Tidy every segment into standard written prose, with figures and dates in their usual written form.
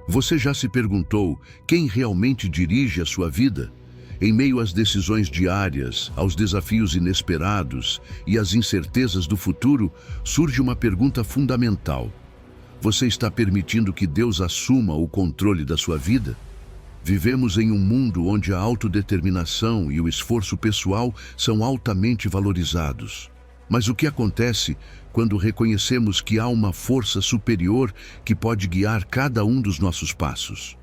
Você já se perguntou quem realmente dirige a sua vida? Em meio às decisões diárias, aos desafios inesperados e às incertezas do futuro, surge uma pergunta fundamental. Você está permitindo que Deus assuma o controle da sua vida? Vivemos em um mundo onde a autodeterminação e o esforço pessoal são altamente valorizados. Mas o que acontece quando reconhecemos que há uma força superior que pode guiar cada um dos nossos passos?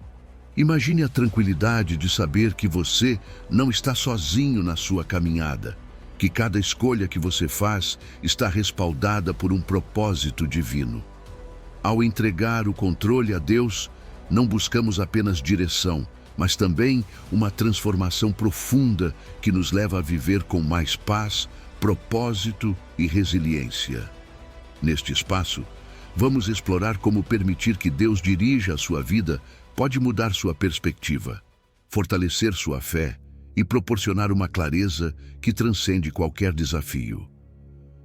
Imagine a tranquilidade de saber que você não está sozinho na sua caminhada, que cada escolha que você faz está respaldada por um propósito divino. Ao entregar o controle a Deus, não buscamos apenas direção, mas também uma transformação profunda que nos leva a viver com mais paz, propósito e resiliência. Neste espaço, vamos explorar como permitir que Deus dirija a sua vida pode mudar sua perspectiva, fortalecer sua fé e proporcionar uma clareza que transcende qualquer desafio.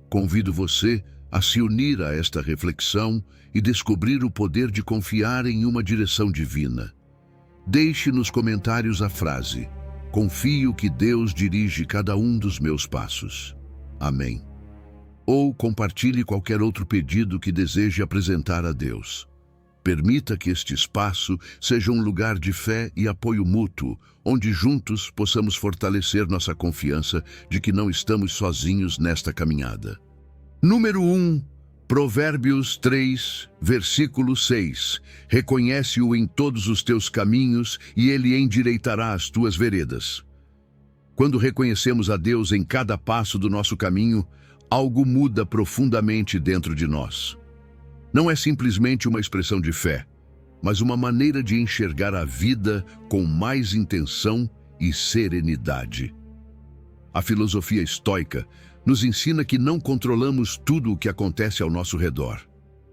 Convido você a se unir a esta reflexão e descobrir o poder de confiar em uma direção divina. Deixe nos comentários a frase: "Confio que Deus dirige cada um dos meus passos. Amém." Ou compartilhe qualquer outro pedido que deseje apresentar a Deus. Permita que este espaço seja um lugar de fé e apoio mútuo, onde juntos possamos fortalecer nossa confiança de que não estamos sozinhos nesta caminhada. Número 1. Provérbios 3, versículo 6. Reconhece-o em todos os teus caminhos e ele endireitará as tuas veredas. Quando reconhecemos a Deus em cada passo do nosso caminho, algo muda profundamente dentro de nós. Não é simplesmente uma expressão de fé, mas uma maneira de enxergar a vida com mais intenção e serenidade. A filosofia estoica nos ensina que não controlamos tudo o que acontece ao nosso redor.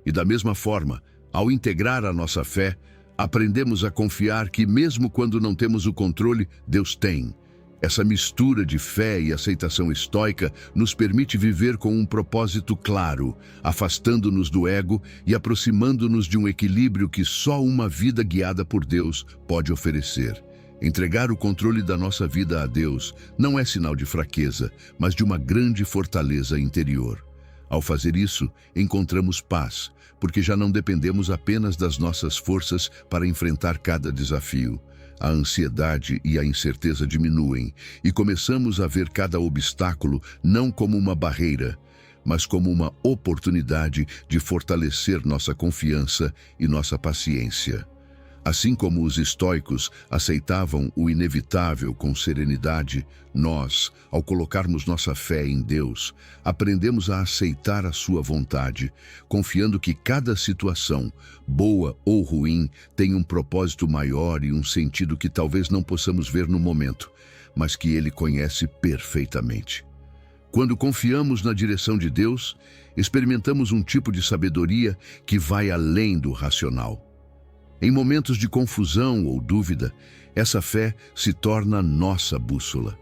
E da mesma forma, ao integrar a nossa fé, aprendemos a confiar que mesmo quando não temos o controle, Deus tem. Essa mistura de fé e aceitação estoica nos permite viver com um propósito claro, afastando-nos do ego e aproximando-nos de um equilíbrio que só uma vida guiada por Deus pode oferecer. Entregar o controle da nossa vida a Deus não é sinal de fraqueza, mas de uma grande fortaleza interior. Ao fazer isso, encontramos paz, porque já não dependemos apenas das nossas forças para enfrentar cada desafio. A ansiedade e a incerteza diminuem e começamos a ver cada obstáculo não como uma barreira, mas como uma oportunidade de fortalecer nossa confiança e nossa paciência. Assim como os estoicos aceitavam o inevitável com serenidade, nós, ao colocarmos nossa fé em Deus, aprendemos a aceitar a sua vontade, confiando que cada situação, boa ou ruim, tem um propósito maior e um sentido que talvez não possamos ver no momento, mas que Ele conhece perfeitamente. Quando confiamos na direção de Deus, experimentamos um tipo de sabedoria que vai além do racional. Em momentos de confusão ou dúvida, essa fé se torna nossa bússola.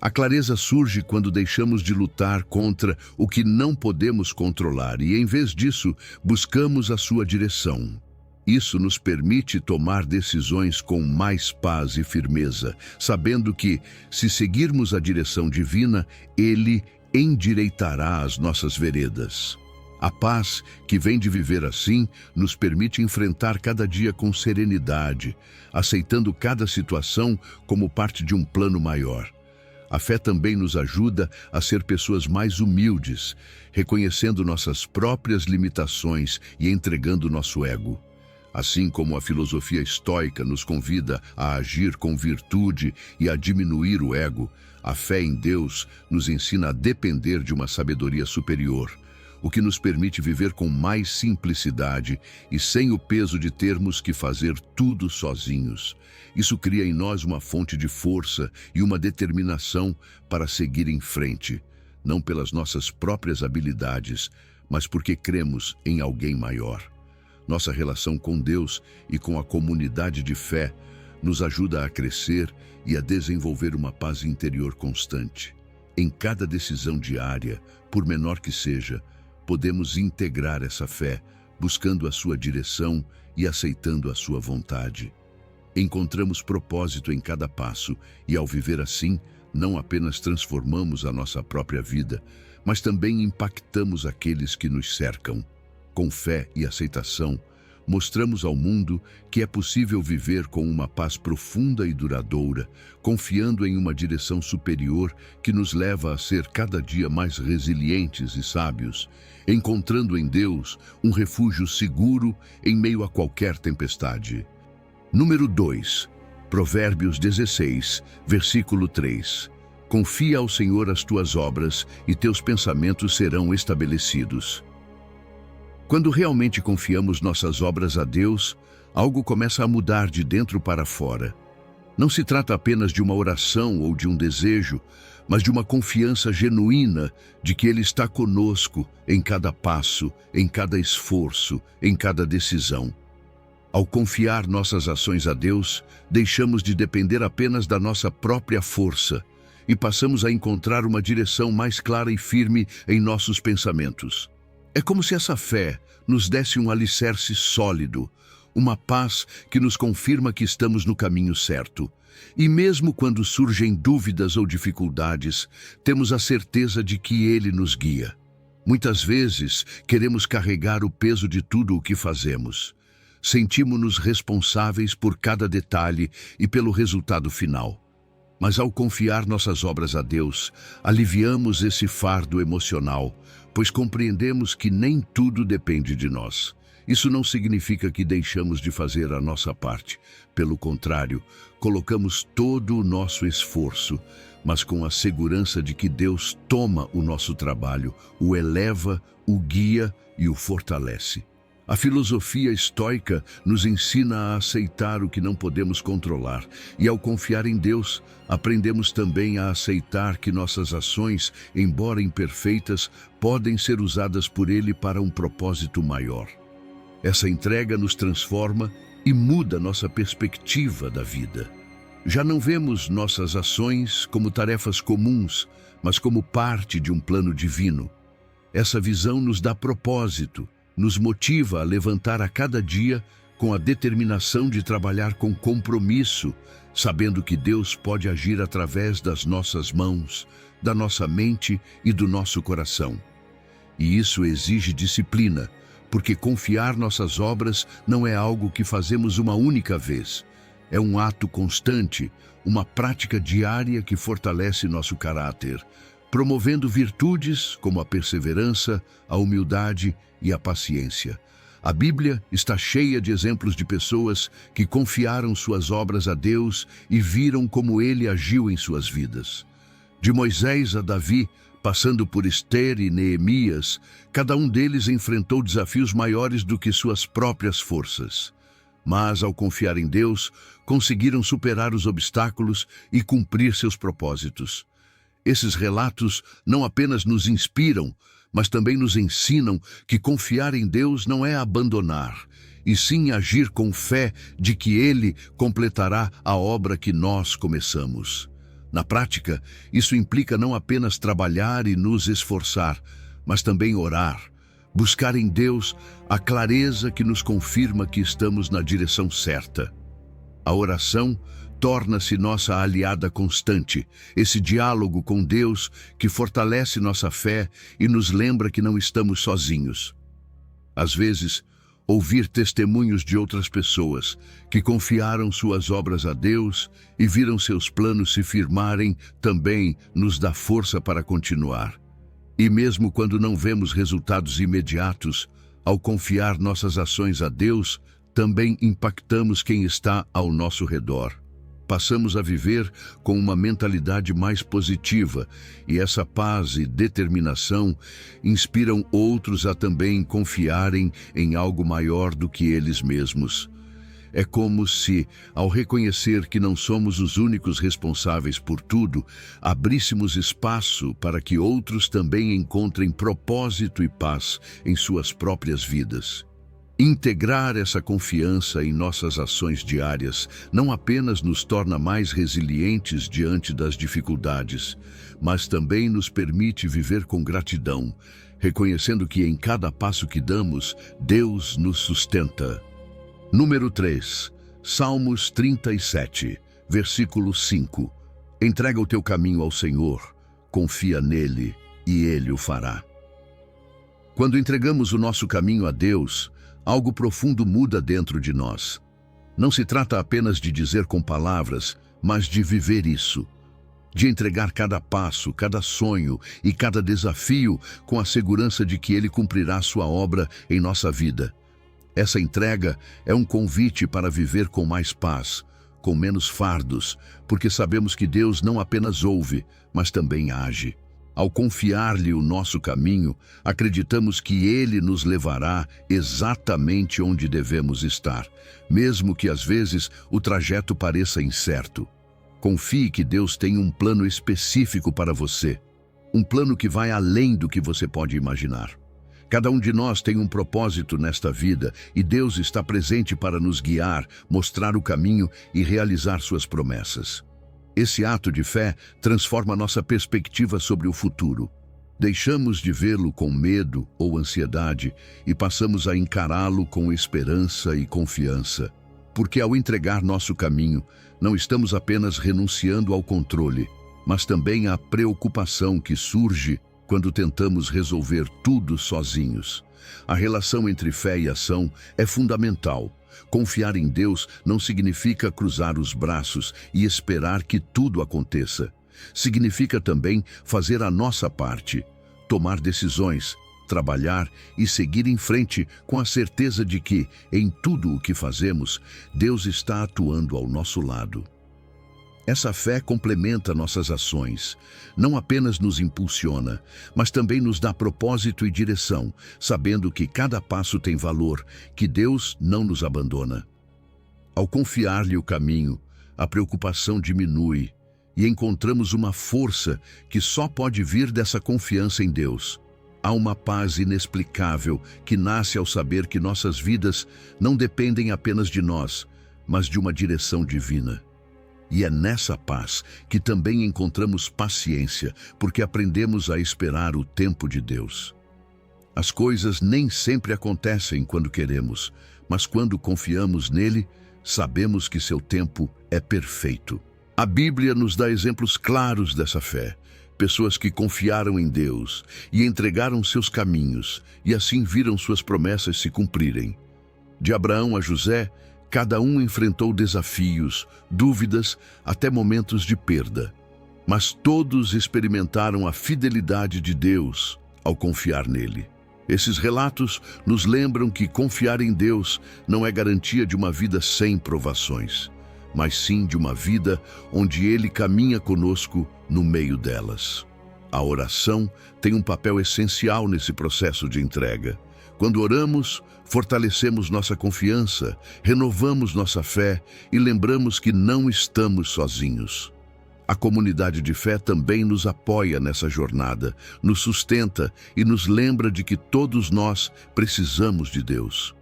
A clareza surge quando deixamos de lutar contra o que não podemos controlar e, em vez disso, buscamos a sua direção. Isso nos permite tomar decisões com mais paz e firmeza, sabendo que, se seguirmos a direção divina, Ele endireitará as nossas veredas. A paz que vem de viver assim nos permite enfrentar cada dia com serenidade, aceitando cada situação como parte de um plano maior. A fé também nos ajuda a ser pessoas mais humildes, reconhecendo nossas próprias limitações e entregando nosso ego. Assim como a filosofia estoica nos convida a agir com virtude e a diminuir o ego, a fé em Deus nos ensina a depender de uma sabedoria superior, o que nos permite viver com mais simplicidade e sem o peso de termos que fazer tudo sozinhos. Isso cria em nós uma fonte de força e uma determinação para seguir em frente, não pelas nossas próprias habilidades, mas porque cremos em alguém maior. Nossa relação com Deus e com a comunidade de fé nos ajuda a crescer e a desenvolver uma paz interior constante. Em cada decisão diária, por menor que seja, podemos integrar essa fé, buscando a sua direção e aceitando a sua vontade. Encontramos propósito em cada passo e, ao viver assim, não apenas transformamos a nossa própria vida, mas também impactamos aqueles que nos cercam. Com fé e aceitação, mostramos ao mundo que é possível viver com uma paz profunda e duradoura, confiando em uma direção superior que nos leva a ser cada dia mais resilientes e sábios, encontrando em Deus um refúgio seguro em meio a qualquer tempestade. Número 2. Provérbios 16, versículo 3. Confia ao Senhor as tuas obras e teus pensamentos serão estabelecidos. Quando realmente confiamos nossas obras a Deus, algo começa a mudar de dentro para fora. Não se trata apenas de uma oração ou de um desejo, mas de uma confiança genuína de que Ele está conosco em cada passo, em cada esforço, em cada decisão. Ao confiar nossas ações a Deus, deixamos de depender apenas da nossa própria força e passamos a encontrar uma direção mais clara e firme em nossos pensamentos. É como se essa fé nos desse um alicerce sólido, uma paz que nos confirma que estamos no caminho certo. E mesmo quando surgem dúvidas ou dificuldades, temos a certeza de que Ele nos guia. Muitas vezes, queremos carregar o peso de tudo o que fazemos. Sentimos-nos responsáveis por cada detalhe e pelo resultado final. Mas ao confiar nossas obras a Deus, aliviamos esse fardo emocional, pois compreendemos que nem tudo depende de nós. Isso não significa que deixamos de fazer a nossa parte. Pelo contrário, colocamos todo o nosso esforço, mas com a segurança de que Deus toma o nosso trabalho, o eleva, o guia e o fortalece. A filosofia estoica nos ensina a aceitar o que não podemos controlar, e ao confiar em Deus, aprendemos também a aceitar que nossas ações, embora imperfeitas, podem ser usadas por Ele para um propósito maior. Essa entrega nos transforma e muda nossa perspectiva da vida. Já não vemos nossas ações como tarefas comuns, mas como parte de um plano divino. Essa visão nos dá propósito, nos motiva a levantar a cada dia com a determinação de trabalhar com compromisso, sabendo que Deus pode agir através das nossas mãos, da nossa mente e do nosso coração. E isso exige disciplina, porque confiar nossas obras não é algo que fazemos uma única vez. É um ato constante, uma prática diária que fortalece nosso caráter, promovendo virtudes como a perseverança, a humildade e a paciência. A Bíblia está cheia de exemplos de pessoas que confiaram suas obras a Deus e viram como Ele agiu em suas vidas. De Moisés a Davi, passando por Ester e Neemias, cada um deles enfrentou desafios maiores do que suas próprias forças. Mas, ao confiar em Deus, conseguiram superar os obstáculos e cumprir seus propósitos. Esses relatos não apenas nos inspiram, mas também nos ensinam que confiar em Deus não é abandonar, e sim agir com fé de que Ele completará a obra que nós começamos. Na prática, isso implica não apenas trabalhar e nos esforçar, mas também orar, buscar em Deus a clareza que nos confirma que estamos na direção certa. A oração torna-se nossa aliada constante, esse diálogo com Deus que fortalece nossa fé e nos lembra que não estamos sozinhos. Às vezes, ouvir testemunhos de outras pessoas que confiaram suas obras a Deus e viram seus planos se firmarem também nos dá força para continuar. E mesmo quando não vemos resultados imediatos, ao confiar nossas ações a Deus, também impactamos quem está ao nosso redor. Passamos a viver com uma mentalidade mais positiva e essa paz e determinação inspiram outros a também confiarem em algo maior do que eles mesmos. É como se, ao reconhecer que não somos os únicos responsáveis por tudo, abríssemos espaço para que outros também encontrem propósito e paz em suas próprias vidas. Integrar essa confiança em nossas ações diárias não apenas nos torna mais resilientes diante das dificuldades, mas também nos permite viver com gratidão, reconhecendo que em cada passo que damos, Deus nos sustenta. Número 3. Salmos 37, versículo 5. Entrega o teu caminho ao Senhor, confia nele e ele o fará. Quando entregamos o nosso caminho a Deus, algo profundo muda dentro de nós. Não se trata apenas de dizer com palavras, mas de viver isso. De entregar cada passo, cada sonho e cada desafio com a segurança de que Ele cumprirá sua obra em nossa vida. Essa entrega é um convite para viver com mais paz, com menos fardos, porque sabemos que Deus não apenas ouve, mas também age. Ao confiar-lhe o nosso caminho, acreditamos que Ele nos levará exatamente onde devemos estar, mesmo que às vezes o trajeto pareça incerto. Confie que Deus tem um plano específico para você, um plano que vai além do que você pode imaginar. Cada um de nós tem um propósito nesta vida e Deus está presente para nos guiar, mostrar o caminho e realizar suas promessas. Esse ato de fé transforma nossa perspectiva sobre o futuro. Deixamos de vê-lo com medo ou ansiedade e passamos a encará-lo com esperança e confiança. Porque ao entregar nosso caminho, não estamos apenas renunciando ao controle, mas também à preocupação que surge quando tentamos resolver tudo sozinhos. A relação entre fé e ação é fundamental. Confiar em Deus não significa cruzar os braços e esperar que tudo aconteça. Significa também fazer a nossa parte, tomar decisões, trabalhar e seguir em frente com a certeza de que, em tudo o que fazemos, Deus está atuando ao nosso lado. Essa fé complementa nossas ações, não apenas nos impulsiona, mas também nos dá propósito e direção, sabendo que cada passo tem valor, que Deus não nos abandona. Ao confiar-lhe o caminho, a preocupação diminui e encontramos uma força que só pode vir dessa confiança em Deus. Há uma paz inexplicável que nasce ao saber que nossas vidas não dependem apenas de nós, mas de uma direção divina. E é nessa paz que também encontramos paciência, porque aprendemos a esperar o tempo de Deus. As coisas nem sempre acontecem quando queremos, mas quando confiamos nele, sabemos que seu tempo é perfeito. A Bíblia nos dá exemplos claros dessa fé. Pessoas que confiaram em Deus e entregaram seus caminhos, e assim viram suas promessas se cumprirem. De Abraão a José, cada um enfrentou desafios, dúvidas, até momentos de perda. Mas todos experimentaram a fidelidade de Deus ao confiar nele. Esses relatos nos lembram que confiar em Deus não é garantia de uma vida sem provações, mas sim de uma vida onde Ele caminha conosco no meio delas. A oração tem um papel essencial nesse processo de entrega. Quando oramos, fortalecemos nossa confiança, renovamos nossa fé e lembramos que não estamos sozinhos. A comunidade de fé também nos apoia nessa jornada, nos sustenta e nos lembra de que todos nós precisamos de Deus.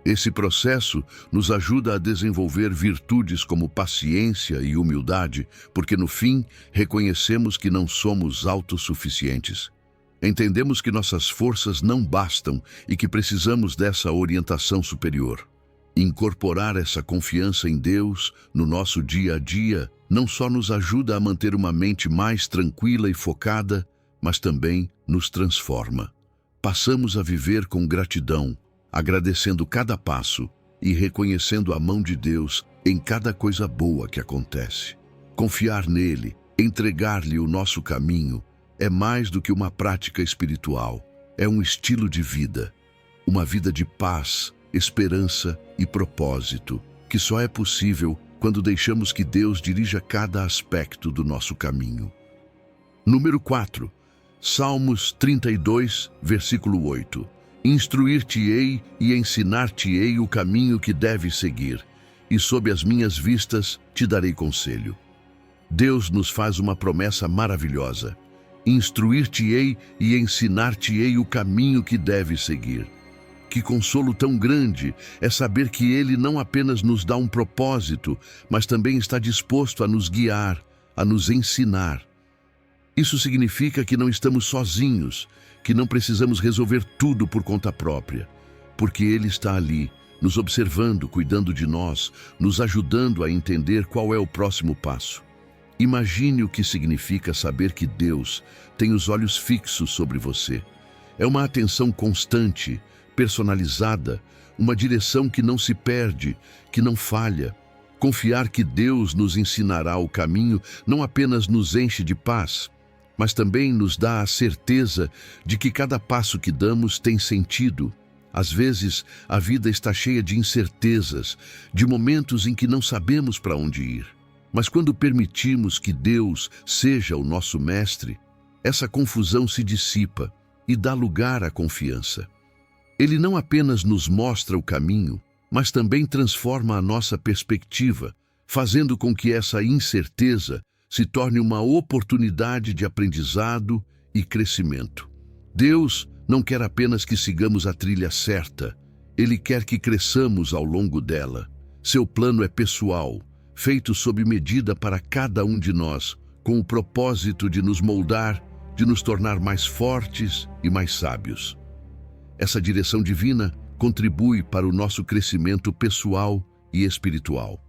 Esse processo nos ajuda a desenvolver virtudes como paciência e humildade, porque no fim reconhecemos que não somos autossuficientes. Entendemos que nossas forças não bastam e que precisamos dessa orientação superior. Incorporar essa confiança em Deus no nosso dia a dia não só nos ajuda a manter uma mente mais tranquila e focada, mas também nos transforma. Passamos a viver com gratidão, agradecendo cada passo e reconhecendo a mão de Deus em cada coisa boa que acontece. Confiar nele, entregar-lhe o nosso caminho, é mais do que uma prática espiritual, é um estilo de vida, uma vida de paz, esperança e propósito, que só é possível quando deixamos que Deus dirija cada aspecto do nosso caminho. Número 4. Salmos 32, versículo 8. Instruir-te-ei e ensinar-te-ei o caminho que deves seguir, e sob as minhas vistas te darei conselho. Deus nos faz uma promessa maravilhosa. Instruir-te-ei e ensinar-te-ei o caminho que deves seguir. Que consolo tão grande é saber que Ele não apenas nos dá um propósito, mas também está disposto a nos guiar, a nos ensinar. Isso significa que não estamos sozinhos, que não precisamos resolver tudo por conta própria, porque Ele está ali, nos observando, cuidando de nós, nos ajudando a entender qual é o próximo passo. Imagine o que significa saber que Deus tem os olhos fixos sobre você. É uma atenção constante, personalizada, uma direção que não se perde, que não falha. Confiar que Deus nos ensinará o caminho não apenas nos enche de paz, mas também nos dá a certeza de que cada passo que damos tem sentido. Às vezes, a vida está cheia de incertezas, de momentos em que não sabemos para onde ir. Mas quando permitimos que Deus seja o nosso mestre, essa confusão se dissipa e dá lugar à confiança. Ele não apenas nos mostra o caminho, mas também transforma a nossa perspectiva, fazendo com que essa incerteza se torne uma oportunidade de aprendizado e crescimento. Deus não quer apenas que sigamos a trilha certa, Ele quer que cresçamos ao longo dela. Seu plano é pessoal, feito sob medida para cada um de nós, com o propósito de nos moldar, de nos tornar mais fortes e mais sábios. Essa direção divina contribui para o nosso crescimento pessoal e espiritual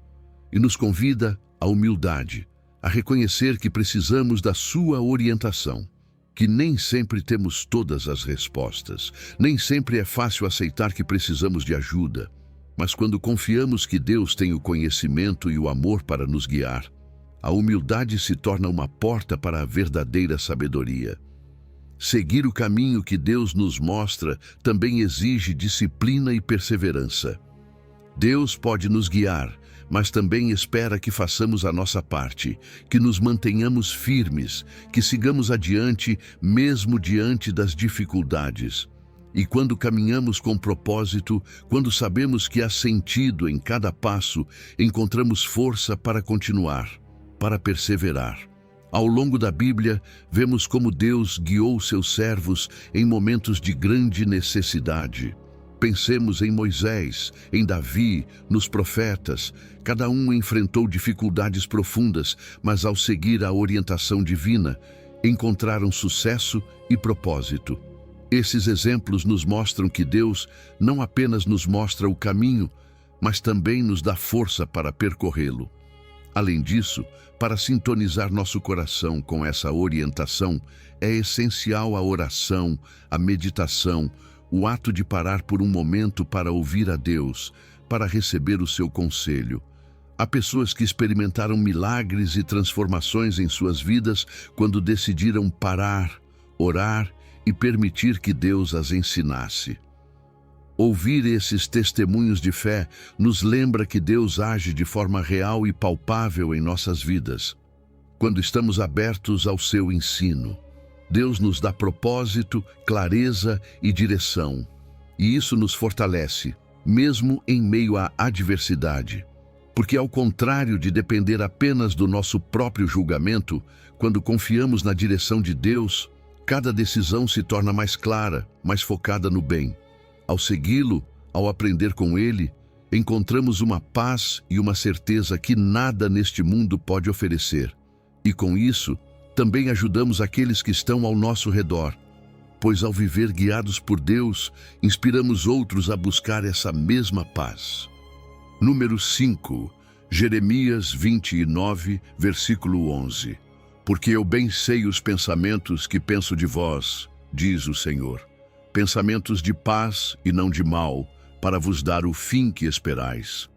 e nos convida à humildade, a reconhecer que precisamos da sua orientação, que nem sempre temos todas as respostas, nem sempre é fácil aceitar que precisamos de ajuda, mas quando confiamos que Deus tem o conhecimento e o amor para nos guiar, a humildade se torna uma porta para a verdadeira sabedoria. Seguir o caminho que Deus nos mostra também exige disciplina e perseverança. Deus pode nos guiar, mas também espera que façamos a nossa parte, que nos mantenhamos firmes, que sigamos adiante mesmo diante das dificuldades. E quando caminhamos com propósito, quando sabemos que há sentido em cada passo, encontramos força para continuar, para perseverar. Ao longo da Bíblia, vemos como Deus guiou seus servos em momentos de grande necessidade. Pensemos em Moisés, em Davi, nos profetas. Cada um enfrentou dificuldades profundas, mas ao seguir a orientação divina, encontraram sucesso e propósito. Esses exemplos nos mostram que Deus não apenas nos mostra o caminho, mas também nos dá força para percorrê-lo. Além disso, para sintonizar nosso coração com essa orientação, é essencial a oração, a meditação, o ato de parar por um momento para ouvir a Deus, para receber o seu conselho. Há pessoas que experimentaram milagres e transformações em suas vidas quando decidiram parar, orar e permitir que Deus as ensinasse. Ouvir esses testemunhos de fé nos lembra que Deus age de forma real e palpável em nossas vidas. Quando estamos abertos ao seu ensino, Deus nos dá propósito, clareza e direção. E isso nos fortalece, mesmo em meio à adversidade. Porque ao contrário de depender apenas do nosso próprio julgamento, quando confiamos na direção de Deus, cada decisão se torna mais clara, mais focada no bem. Ao segui-lo, ao aprender com ele, encontramos uma paz e uma certeza que nada neste mundo pode oferecer. E com isso, também ajudamos aqueles que estão ao nosso redor, pois ao viver guiados por Deus, inspiramos outros a buscar essa mesma paz. Número 5, Jeremias 29, versículo 11. Porque eu bem sei os pensamentos que penso de vós, diz o Senhor. Pensamentos de paz e não de mal, para vos dar o fim que esperais.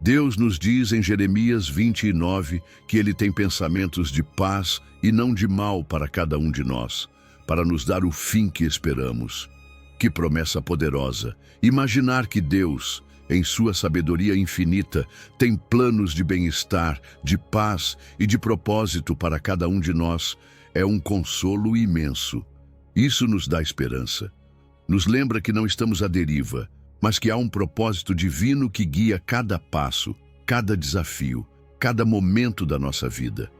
Deus nos diz em Jeremias 29 que Ele tem pensamentos de paz e não de mal para cada um de nós, para nos dar o fim que esperamos. Que promessa poderosa! Imaginar que Deus, em sua sabedoria infinita, tem planos de bem-estar, de paz e de propósito para cada um de nós é um consolo imenso. Isso nos dá esperança. Nos lembra que não estamos à deriva, mas que há um propósito divino que guia cada passo, cada desafio, cada momento da nossa vida.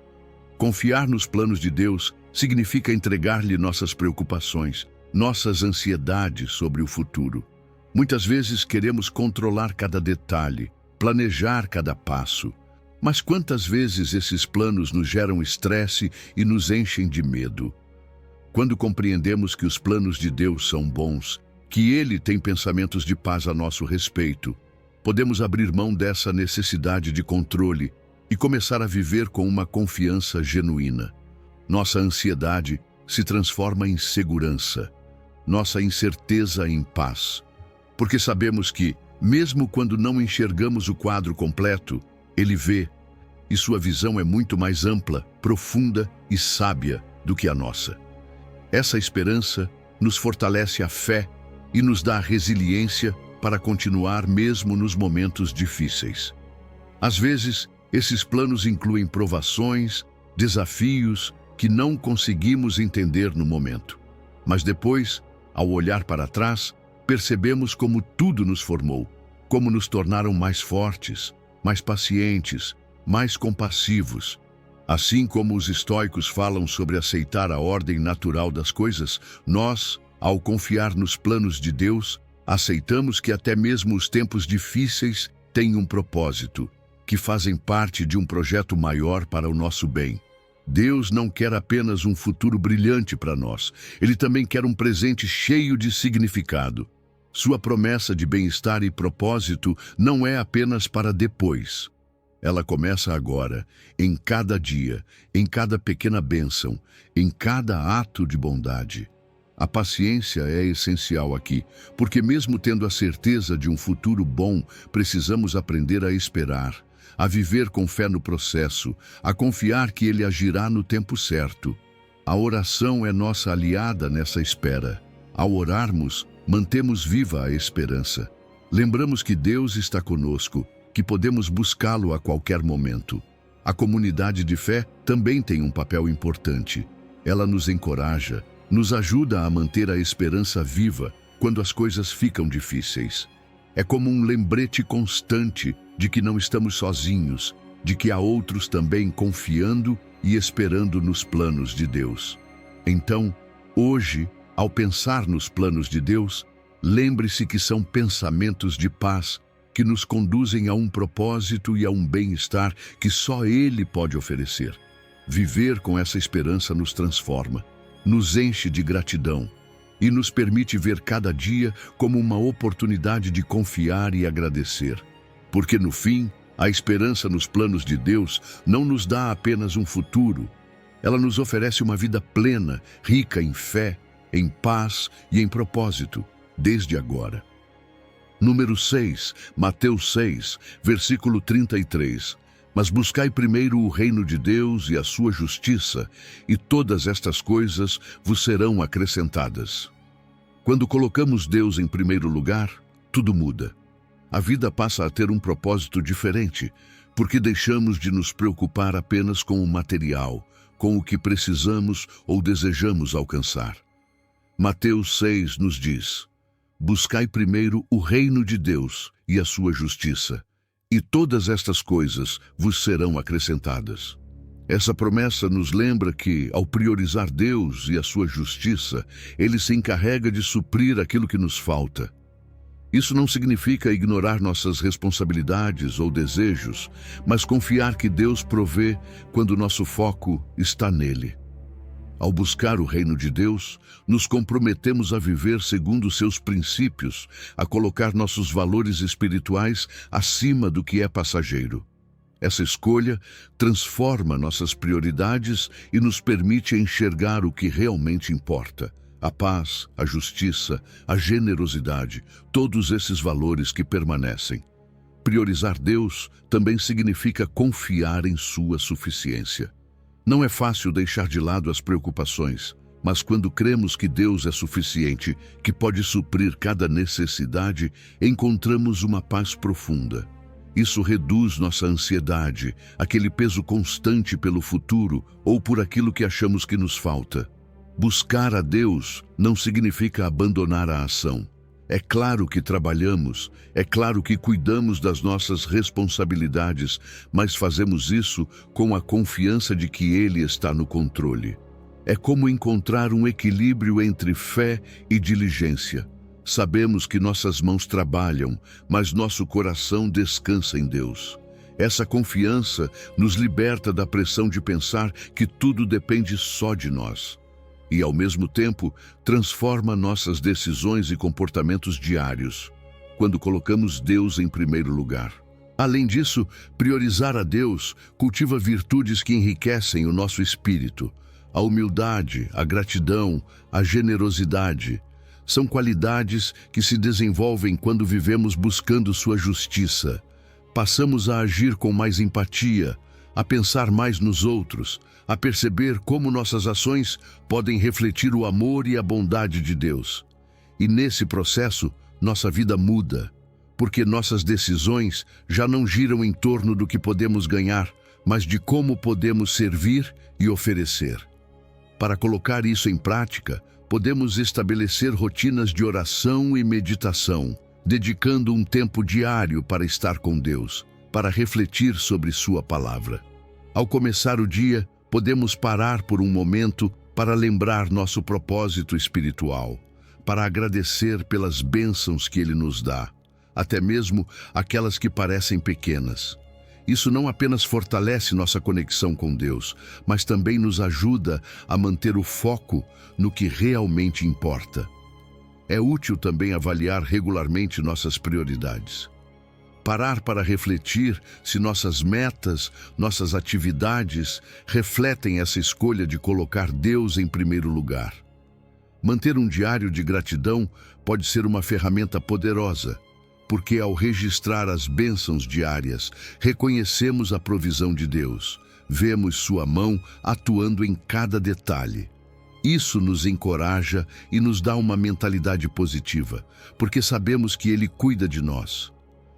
Confiar nos planos de Deus significa entregar-lhe nossas preocupações, nossas ansiedades sobre o futuro. Muitas vezes queremos controlar cada detalhe, planejar cada passo. Mas quantas vezes esses planos nos geram estresse e nos enchem de medo? Quando compreendemos que os planos de Deus são bons, que Ele tem pensamentos de paz a nosso respeito, podemos abrir mão dessa necessidade de controle e começar a viver com uma confiança genuína. Nossa ansiedade se transforma em segurança, nossa incerteza em paz, porque sabemos que, mesmo quando não enxergamos o quadro completo, Ele vê, e sua visão é muito mais ampla, profunda e sábia do que a nossa. Essa esperança nos fortalece a fé e nos dá a resiliência para continuar mesmo nos momentos difíceis. Às vezes, esses planos incluem provações, desafios que não conseguimos entender no momento. Mas depois, ao olhar para trás, percebemos como tudo nos formou, como nos tornaram mais fortes, mais pacientes, mais compassivos. Assim como os estoicos falam sobre aceitar a ordem natural das coisas, nós, ao confiar nos planos de Deus, aceitamos que até mesmo os tempos difíceis têm um propósito, que fazem parte de um projeto maior para o nosso bem. Deus não quer apenas um futuro brilhante para nós, Ele também quer um presente cheio de significado. Sua promessa de bem-estar e propósito não é apenas para depois. Ela começa agora, em cada dia, em cada pequena bênção, em cada ato de bondade. A paciência é essencial aqui, porque mesmo tendo a certeza de um futuro bom, precisamos aprender a esperar, a viver com fé no processo, a confiar que Ele agirá no tempo certo. A oração é nossa aliada nessa espera. Ao orarmos, mantemos viva a esperança. Lembramos que Deus está conosco, que podemos buscá-lo a qualquer momento. A comunidade de fé também tem um papel importante. Ela nos encoraja, nos ajuda a manter a esperança viva quando as coisas ficam difíceis. É como um lembrete constante de que não estamos sozinhos, de que há outros também confiando e esperando nos planos de Deus. Então, hoje, ao pensar nos planos de Deus, lembre-se que são pensamentos de paz que nos conduzem a um propósito e a um bem-estar que só Ele pode oferecer. Viver com essa esperança nos transforma, nos enche de gratidão e nos permite ver cada dia como uma oportunidade de confiar e agradecer. Porque no fim, a esperança nos planos de Deus não nos dá apenas um futuro. Ela nos oferece uma vida plena, rica em fé, em paz e em propósito, desde agora. Número 6, Mateus 6, versículo 33. Mas buscai primeiro o reino de Deus e a sua justiça, e todas estas coisas vos serão acrescentadas. Quando colocamos Deus em primeiro lugar, tudo muda. A vida passa a ter um propósito diferente, porque deixamos de nos preocupar apenas com o material, com o que precisamos ou desejamos alcançar. Mateus 6 nos diz: buscai primeiro o reino de Deus e a sua justiça, e todas estas coisas vos serão acrescentadas. Essa promessa nos lembra que, ao priorizar Deus e a sua justiça, Ele se encarrega de suprir aquilo que nos falta. Isso não significa ignorar nossas responsabilidades ou desejos, mas confiar que Deus provê quando nosso foco está nele. Ao buscar o reino de Deus, nos comprometemos a viver segundo seus princípios, a colocar nossos valores espirituais acima do que é passageiro. Essa escolha transforma nossas prioridades e nos permite enxergar o que realmente importa: a paz, a justiça, a generosidade, todos esses valores que permanecem. Priorizar Deus também significa confiar em sua suficiência. Não é fácil deixar de lado as preocupações, mas quando cremos que Deus é suficiente, que pode suprir cada necessidade, encontramos uma paz profunda. Isso reduz nossa ansiedade, aquele peso constante pelo futuro ou por aquilo que achamos que nos falta. Buscar a Deus não significa abandonar a ação. É claro que trabalhamos, é claro que cuidamos das nossas responsabilidades, mas fazemos isso com a confiança de que Ele está no controle. É como encontrar um equilíbrio entre fé e diligência. Sabemos que nossas mãos trabalham, mas nosso coração descansa em Deus. Essa confiança nos liberta da pressão de pensar que tudo depende só de nós. e, ao mesmo tempo, transforma nossas decisões e comportamentos diários, quando colocamos Deus em primeiro lugar. Além disso, priorizar a Deus cultiva virtudes que enriquecem o nosso espírito. A humildade, a gratidão, a generosidade são qualidades que se desenvolvem quando vivemos buscando sua justiça. Passamos a agir com mais empatia, a pensar mais nos outros, a perceber como nossas ações podem refletir o amor e a bondade de Deus. E nesse processo, nossa vida muda, porque nossas decisões já não giram em torno do que podemos ganhar, mas de como podemos servir e oferecer. Para colocar isso em prática, podemos estabelecer rotinas de oração e meditação, dedicando um tempo diário para estar com Deus, para refletir sobre sua palavra. Ao começar o dia, podemos parar por um momento para lembrar nosso propósito espiritual, para agradecer pelas bênçãos que Ele nos dá, até mesmo aquelas que parecem pequenas. Isso não apenas fortalece nossa conexão com Deus, mas também nos ajuda a manter o foco no que realmente importa. É útil também avaliar regularmente nossas prioridades. Parar para refletir se nossas metas, nossas atividades refletem essa escolha de colocar Deus em primeiro lugar. Manter um diário de gratidão pode ser uma ferramenta poderosa, porque ao registrar as bênçãos diárias, reconhecemos a provisão de Deus, vemos sua mão atuando em cada detalhe. Isso nos encoraja e nos dá uma mentalidade positiva, porque sabemos que Ele cuida de nós.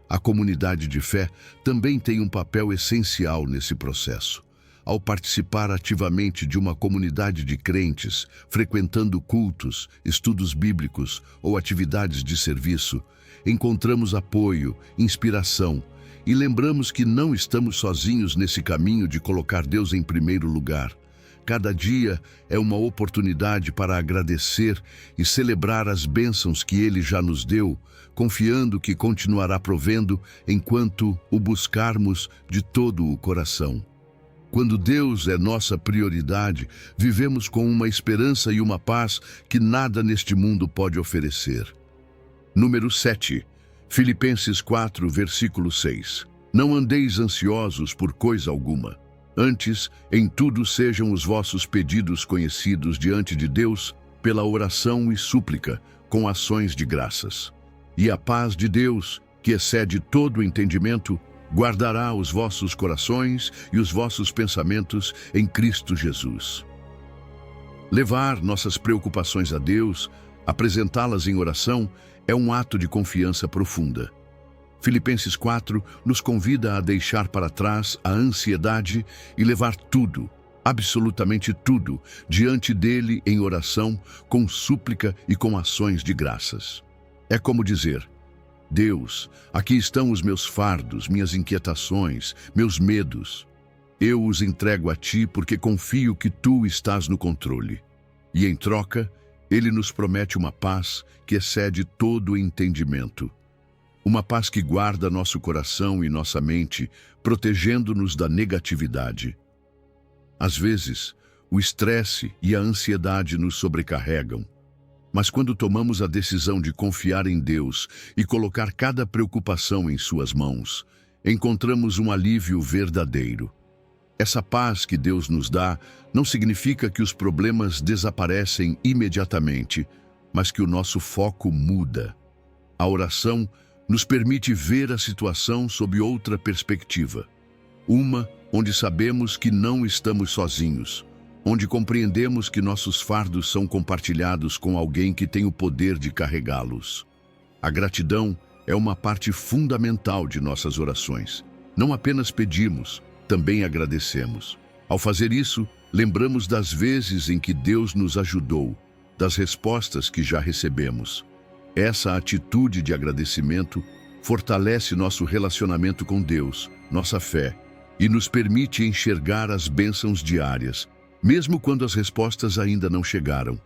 A comunidade de fé também tem um papel essencial nesse processo. Ao participar ativamente de uma comunidade de crentes, frequentando cultos, estudos bíblicos ou atividades de serviço, encontramos apoio, inspiração e lembramos que não estamos sozinhos nesse caminho de colocar Deus em primeiro lugar. Cada dia é uma oportunidade para agradecer e celebrar as bênçãos que Ele já nos deu, confiando que continuará provendo enquanto o buscarmos de todo o coração. Quando Deus é nossa prioridade, vivemos com uma esperança e uma paz que nada neste mundo pode oferecer. Número 7. Filipenses 4, versículo 6. Não andeis ansiosos por coisa alguma. Antes, em tudo sejam os vossos pedidos conhecidos diante de Deus pela oração e súplica, com ações de graças. E a paz de Deus, que excede todo o entendimento, guardará os vossos corações e os vossos pensamentos em Cristo Jesus. Levar nossas preocupações a Deus, apresentá-las em oração, é um ato de confiança profunda. Filipenses 4 nos convida a deixar para trás a ansiedade e levar tudo, absolutamente tudo, diante dele em oração, com súplica e com ações de graças. É como dizer: Deus, aqui estão os meus fardos, minhas inquietações, meus medos. Eu os entrego a Ti porque confio que Tu estás no controle. E em troca, Ele nos promete uma paz que excede todo o entendimento. Uma paz que guarda nosso coração e nossa mente, protegendo-nos da negatividade. Às vezes, o estresse e a ansiedade nos sobrecarregam. Mas quando tomamos a decisão de confiar em Deus e colocar cada preocupação em Suas mãos, encontramos um alívio verdadeiro. Essa paz que Deus nos dá não significa que os problemas desaparecem imediatamente, mas que o nosso foco muda. A oração nos permite ver a situação sob outra perspectiva. Uma onde sabemos que não estamos sozinhos, onde compreendemos que nossos fardos são compartilhados com alguém que tem o poder de carregá-los. A gratidão é uma parte fundamental de nossas orações. Não apenas pedimos, também agradecemos. Ao fazer isso, lembramos das vezes em que Deus nos ajudou, das respostas que já recebemos. Essa atitude de agradecimento fortalece nosso relacionamento com Deus, nossa fé, e nos permite enxergar as bênçãos diárias, mesmo quando as respostas ainda não chegaram.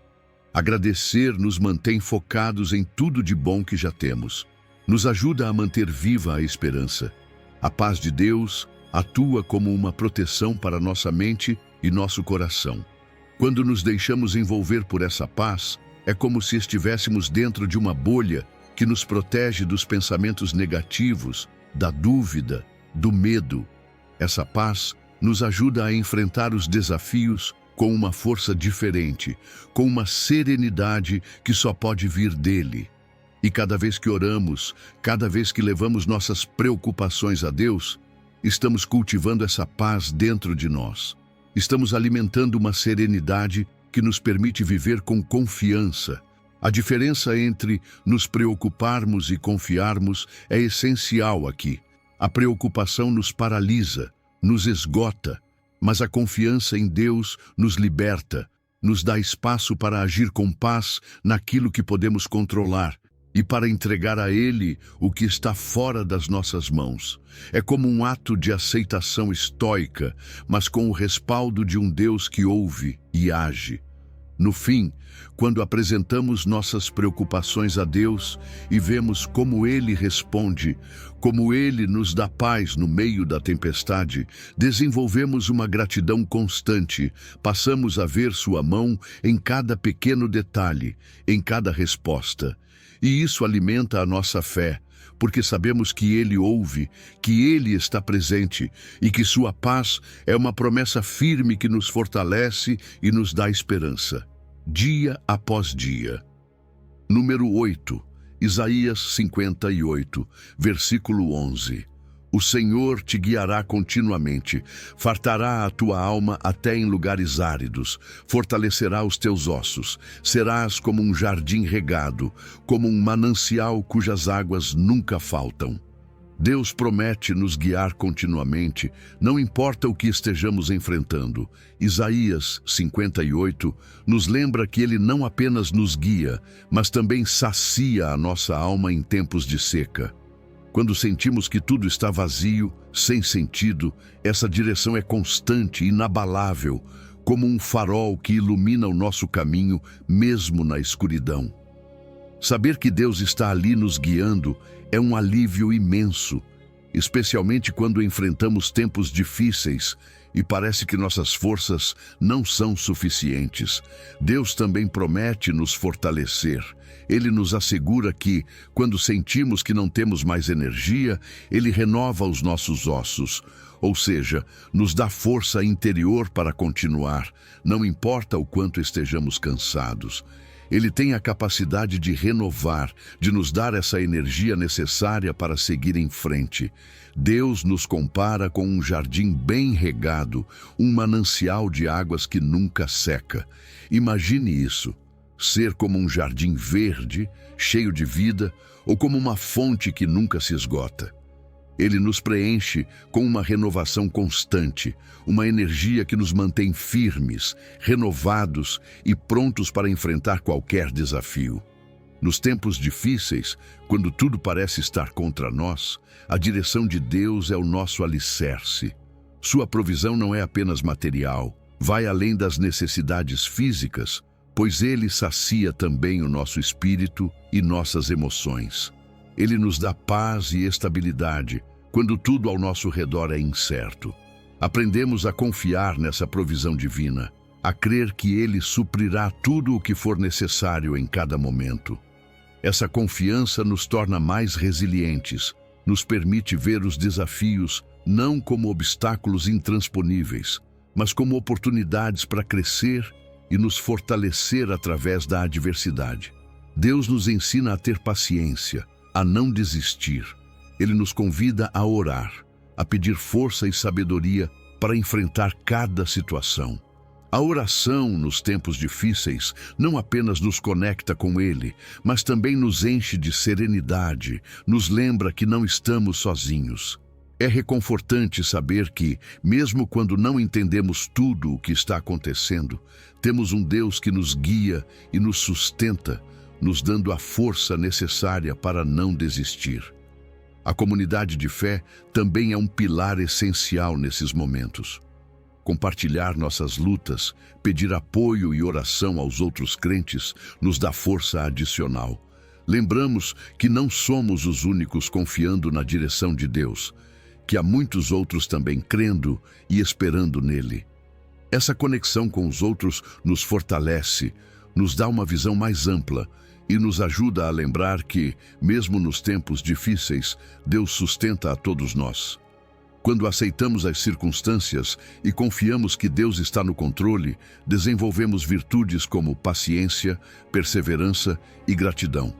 Agradecer nos mantém focados em tudo de bom que já temos. Nos ajuda a manter viva a esperança. A paz de Deus atua como uma proteção para nossa mente e nosso coração. Quando nos deixamos envolver por essa paz, é como se estivéssemos dentro de uma bolha que nos protege dos pensamentos negativos, da dúvida, do medo. Essa paz nos ajuda a enfrentar os desafios com uma força diferente, com uma serenidade que só pode vir dele. E cada vez que oramos, cada vez que levamos nossas preocupações a Deus, estamos cultivando essa paz dentro de nós. Estamos alimentando uma serenidade que nos permite viver com confiança. A diferença entre nos preocuparmos e confiarmos é essencial aqui. A preocupação nos paralisa, nos esgota, mas a confiança em Deus nos liberta, nos dá espaço para agir com paz naquilo que podemos controlar e para entregar a Ele o que está fora das nossas mãos. É como um ato de aceitação estoica, mas com o respaldo de um Deus que ouve e age. No fim, quando apresentamos nossas preocupações a Deus e vemos como Ele responde, como Ele nos dá paz no meio da tempestade, desenvolvemos uma gratidão constante, passamos a ver Sua mão em cada pequeno detalhe, em cada resposta. E isso alimenta a nossa fé, porque sabemos que Ele ouve, que Ele está presente e que Sua paz é uma promessa firme que nos fortalece e nos dá esperança, dia após dia. Número 8, Isaías 58, versículo 11. O Senhor te guiará continuamente, fartará a tua alma até em lugares áridos, fortalecerá os teus ossos, serás como um jardim regado, como um manancial cujas águas nunca faltam. Deus promete nos guiar continuamente, não importa o que estejamos enfrentando. Isaías 58 nos lembra que Ele não apenas nos guia, mas também sacia a nossa alma em tempos de seca. Quando sentimos que tudo está vazio, sem sentido, essa direção é constante, inabalável, como um farol que ilumina o nosso caminho, mesmo na escuridão. Saber que Deus está ali nos guiando é um alívio imenso, especialmente quando enfrentamos tempos difíceis e parece que nossas forças não são suficientes. Deus também promete nos fortalecer. Ele nos assegura que, quando sentimos que não temos mais energia, Ele renova os nossos ossos, ou seja, nos dá força interior para continuar, não importa o quanto estejamos cansados. Ele tem a capacidade de renovar, de nos dar essa energia necessária para seguir em frente. Deus nos compara com um jardim bem regado, um manancial de águas que nunca seca. Imagine isso. Ser como um jardim verde, cheio de vida, ou como uma fonte que nunca se esgota. Ele nos preenche com uma renovação constante, uma energia que nos mantém firmes, renovados e prontos para enfrentar qualquer desafio. Nos tempos difíceis, quando tudo parece estar contra nós, a direção de Deus é o nosso alicerce. Sua provisão não é apenas material, vai além das necessidades físicas, pois Ele sacia também o nosso espírito e nossas emoções. Ele nos dá paz e estabilidade quando tudo ao nosso redor é incerto. Aprendemos a confiar nessa provisão divina, a crer que Ele suprirá tudo o que for necessário em cada momento. Essa confiança nos torna mais resilientes, nos permite ver os desafios não como obstáculos intransponíveis, mas como oportunidades para crescer e nos fortalecer através da adversidade. Deus nos ensina a ter paciência, a não desistir. Ele nos convida a orar, a pedir força e sabedoria para enfrentar cada situação. A oração nos tempos difíceis não apenas nos conecta com Ele, mas também nos enche de serenidade, nos lembra que não estamos sozinhos. É reconfortante saber que, mesmo quando não entendemos tudo o que está acontecendo, temos um Deus que nos guia e nos sustenta, nos dando a força necessária para não desistir. A comunidade de fé também é um pilar essencial nesses momentos. Compartilhar nossas lutas, pedir apoio e oração aos outros crentes nos dá força adicional. Lembramos que não somos os únicos confiando na direção de Deus, que há muitos outros também crendo e esperando nele. Essa conexão com os outros nos fortalece, nos dá uma visão mais ampla e nos ajuda a lembrar que, mesmo nos tempos difíceis, Deus sustenta a todos nós. Quando aceitamos as circunstâncias e confiamos que Deus está no controle, desenvolvemos virtudes como paciência, perseverança e gratidão.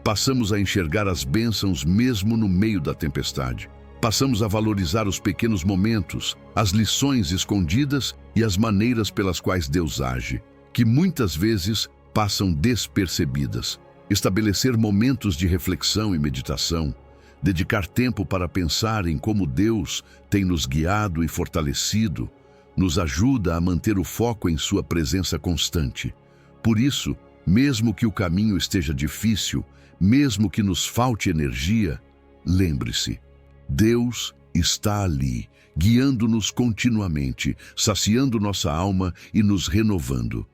Passamos a enxergar as bênçãos mesmo no meio da tempestade. Passamos a valorizar os pequenos momentos, as lições escondidas e as maneiras pelas quais Deus age, que muitas vezes passam despercebidas. Estabelecer momentos de reflexão e meditação, dedicar tempo para pensar em como Deus tem nos guiado e fortalecido, nos ajuda a manter o foco em sua presença constante. Por isso, mesmo que o caminho esteja difícil, mesmo que nos falte energia, lembre-se, Deus está ali, guiando-nos continuamente, saciando nossa alma e nos renovando.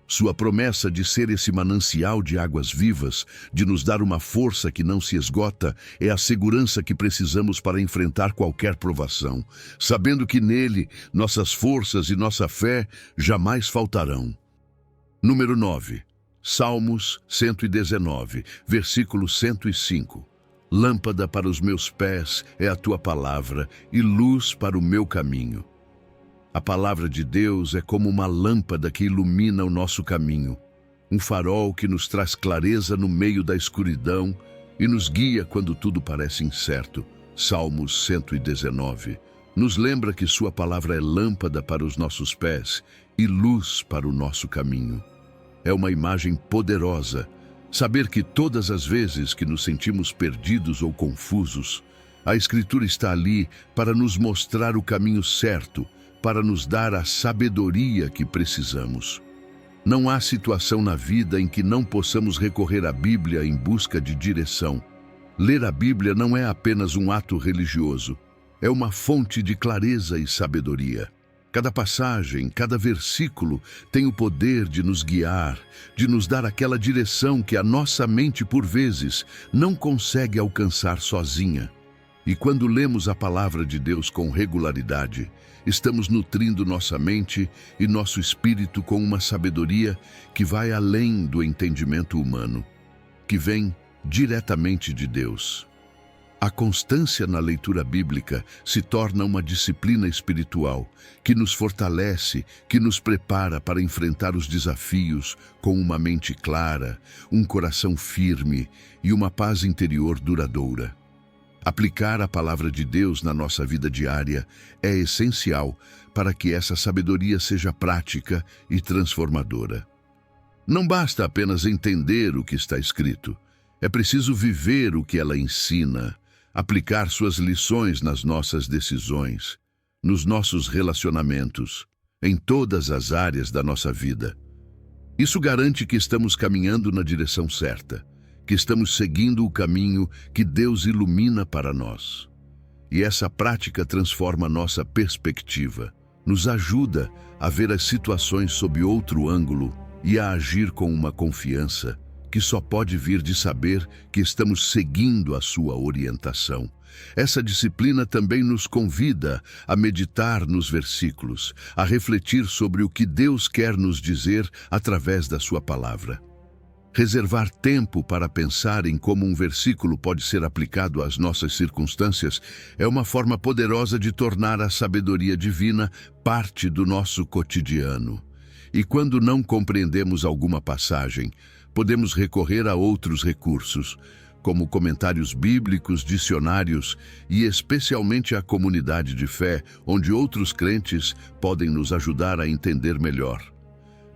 Sua promessa de ser esse manancial de águas vivas, de nos dar uma força que não se esgota, é a segurança que precisamos para enfrentar qualquer provação, sabendo que nele nossas forças e nossa fé jamais faltarão. Número 9. Salmos 119, versículo 105. Lâmpada para os meus pés é a tua palavra e luz para o meu caminho. A palavra de Deus é como uma lâmpada que ilumina o nosso caminho, um farol que nos traz clareza no meio da escuridão e nos guia quando tudo parece incerto. Salmos 119 nos lembra que sua palavra é lâmpada para os nossos pés e luz para o nosso caminho. É uma imagem poderosa saber que todas as vezes que nos sentimos perdidos ou confusos, a Escritura está ali para nos mostrar o caminho certo, para nos dar a sabedoria que precisamos. Não há situação na vida em que não possamos recorrer à Bíblia em busca de direção. Ler a Bíblia não é apenas um ato religioso, é uma fonte de clareza e sabedoria. Cada passagem, cada versículo tem o poder de nos guiar, de nos dar aquela direção que a nossa mente, por vezes, não consegue alcançar sozinha. E quando lemos a palavra de Deus com regularidade, estamos nutrindo nossa mente e nosso espírito com uma sabedoria que vai além do entendimento humano, que vem diretamente de Deus. A constância na leitura bíblica se torna uma disciplina espiritual que nos fortalece, que nos prepara para enfrentar os desafios com uma mente clara, um coração firme e uma paz interior duradoura. Aplicar a palavra de Deus na nossa vida diária é essencial para que essa sabedoria seja prática e transformadora. Não basta apenas entender o que está escrito, é preciso viver o que ela ensina, aplicar suas lições nas nossas decisões, nos nossos relacionamentos, em todas as áreas da nossa vida. Isso garante que estamos caminhando na direção certa, que estamos seguindo o caminho que Deus ilumina para nós. E essa prática transforma nossa perspectiva, nos ajuda a ver as situações sob outro ângulo e a agir com uma confiança que só pode vir de saber que estamos seguindo a sua orientação. Essa disciplina também nos convida a meditar nos versículos, a refletir sobre o que Deus quer nos dizer através da sua palavra. Reservar tempo para pensar em como um versículo pode ser aplicado às nossas circunstâncias é uma forma poderosa de tornar a sabedoria divina parte do nosso cotidiano. E quando não compreendemos alguma passagem, podemos recorrer a outros recursos, como comentários bíblicos, dicionários e especialmente a comunidade de fé, onde outros crentes podem nos ajudar a entender melhor.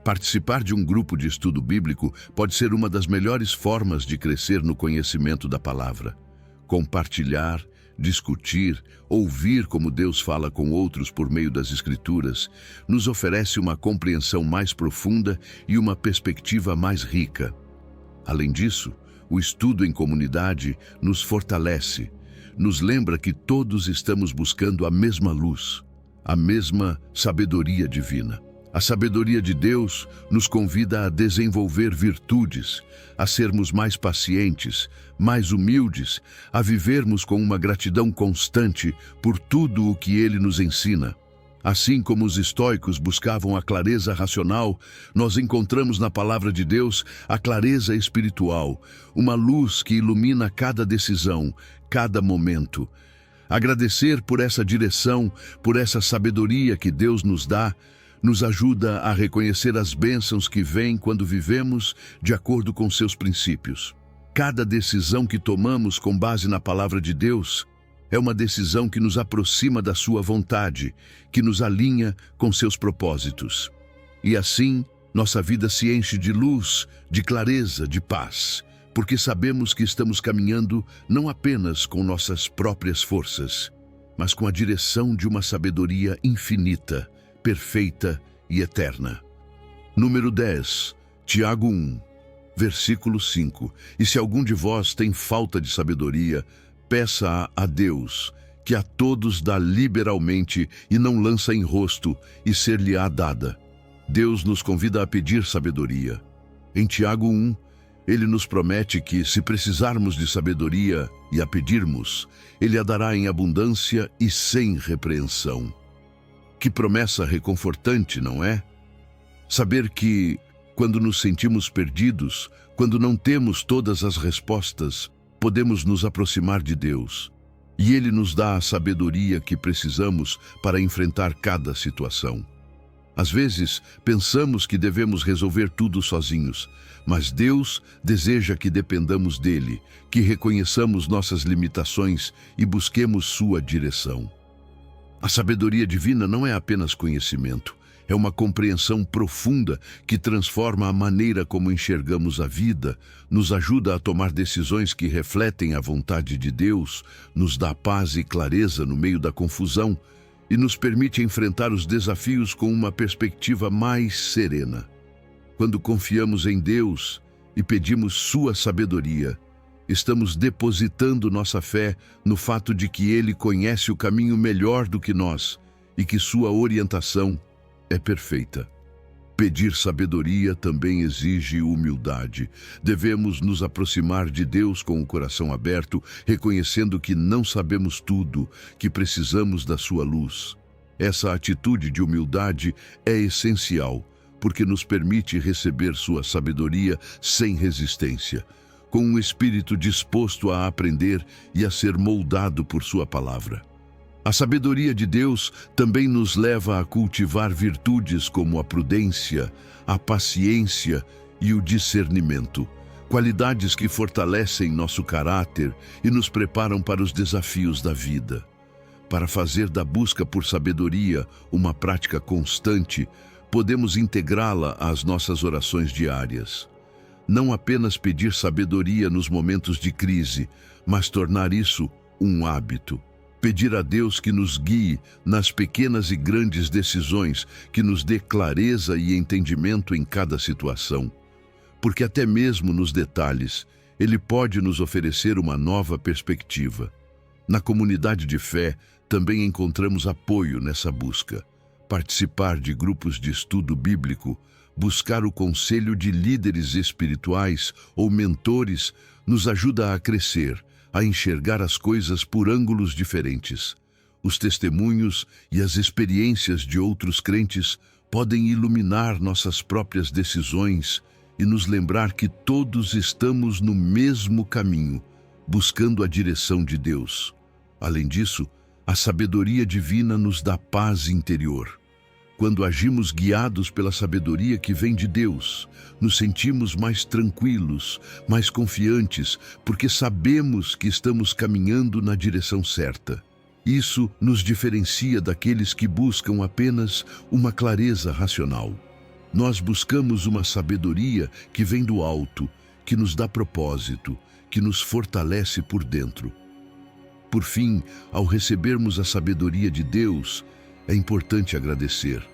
Participar de um grupo de estudo bíblico pode ser uma das melhores formas de crescer no conhecimento da palavra. Compartilhar, discutir, ouvir como Deus fala com outros por meio das Escrituras, nos oferece uma compreensão mais profunda e uma perspectiva mais rica. Além disso, o estudo em comunidade nos fortalece, nos lembra que todos estamos buscando a mesma luz, a mesma sabedoria divina. A sabedoria de Deus nos convida a desenvolver virtudes, a sermos mais pacientes, mais humildes, a vivermos com uma gratidão constante por tudo o que Ele nos ensina. Assim como os estoicos buscavam a clareza racional, nós encontramos na palavra de Deus a clareza espiritual, uma luz que ilumina cada decisão, cada momento. Agradecer por essa direção, por essa sabedoria que Deus nos dá, nos ajuda a reconhecer as bênçãos que vêm quando vivemos de acordo com seus princípios. Cada decisão que tomamos com base na palavra de Deus é uma decisão que nos aproxima da sua vontade, que nos alinha com seus propósitos. E assim, nossa vida se enche de luz, de clareza, de paz, porque sabemos que estamos caminhando não apenas com nossas próprias forças, mas com a direção de uma sabedoria infinita, perfeita e eterna. Número 10, Tiago 1, versículo 5. E se algum de vós tem falta de sabedoria, peça a Deus, que a todos dá liberalmente e não lança em rosto, e ser-lhe-á dada. Deus nos convida a pedir sabedoria. Em Tiago 1, ele nos promete que, se precisarmos de sabedoria e a pedirmos, ele a dará em abundância e sem repreensão. Que promessa reconfortante, não é? Saber que, quando nos sentimos perdidos, quando não temos todas as respostas, podemos nos aproximar de Deus, e Ele nos dá a sabedoria que precisamos para enfrentar cada situação. Às vezes, pensamos que devemos resolver tudo sozinhos, mas Deus deseja que dependamos dEle, que reconheçamos nossas limitações e busquemos sua direção. A sabedoria divina não é apenas conhecimento, é uma compreensão profunda que transforma a maneira como enxergamos a vida, nos ajuda a tomar decisões que refletem a vontade de Deus, nos dá paz e clareza no meio da confusão e nos permite enfrentar os desafios com uma perspectiva mais serena. Quando confiamos em Deus e pedimos sua sabedoria, estamos depositando nossa fé no fato de que Ele conhece o caminho melhor do que nós e que sua orientação é perfeita. Pedir sabedoria também exige humildade. Devemos nos aproximar de Deus com o coração aberto, reconhecendo que não sabemos tudo, que precisamos da sua luz. Essa atitude de humildade é essencial, porque nos permite receber sua sabedoria sem resistência, com um espírito disposto a aprender e a ser moldado por sua palavra. A sabedoria de Deus também nos leva a cultivar virtudes como a prudência, a paciência e o discernimento, qualidades que fortalecem nosso caráter e nos preparam para os desafios da vida. Para fazer da busca por sabedoria uma prática constante, podemos integrá-la às nossas orações diárias. Não apenas pedir sabedoria nos momentos de crise, mas tornar isso um hábito. Pedir a Deus que nos guie nas pequenas e grandes decisões, que nos dê clareza e entendimento em cada situação. Porque até mesmo nos detalhes, Ele pode nos oferecer uma nova perspectiva. Na comunidade de fé, também encontramos apoio nessa busca. Participar de grupos de estudo bíblico, buscar o conselho de líderes espirituais ou mentores, nos ajuda a crescer, a enxergar as coisas por ângulos diferentes. Os testemunhos e as experiências de outros crentes podem iluminar nossas próprias decisões e nos lembrar que todos estamos no mesmo caminho, buscando a direção de Deus. Além disso, a sabedoria divina nos dá paz interior. Quando agimos guiados pela sabedoria que vem de Deus, nos sentimos mais tranquilos, mais confiantes, porque sabemos que estamos caminhando na direção certa. Isso nos diferencia daqueles que buscam apenas uma clareza racional. Nós buscamos uma sabedoria que vem do alto, que nos dá propósito, que nos fortalece por dentro. Por fim, ao recebermos a sabedoria de Deus, é importante agradecer.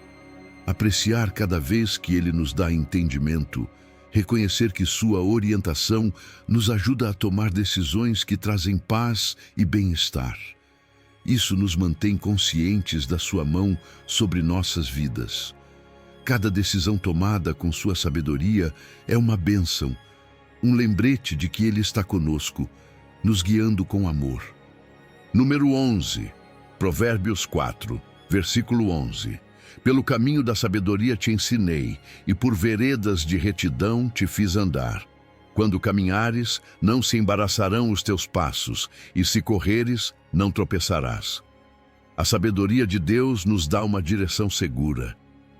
Apreciar cada vez que Ele nos dá entendimento, reconhecer que sua orientação nos ajuda a tomar decisões que trazem paz e bem-estar. Isso nos mantém conscientes da sua mão sobre nossas vidas. Cada decisão tomada com sua sabedoria é uma bênção, um lembrete de que Ele está conosco, nos guiando com amor. Número 11, Provérbios 4, Versículo 11. Pelo caminho da sabedoria te ensinei, e por veredas de retidão te fiz andar. Quando caminhares, não se embaraçarão os teus passos, e se correres, não tropeçarás. A sabedoria de Deus nos dá uma direção segura.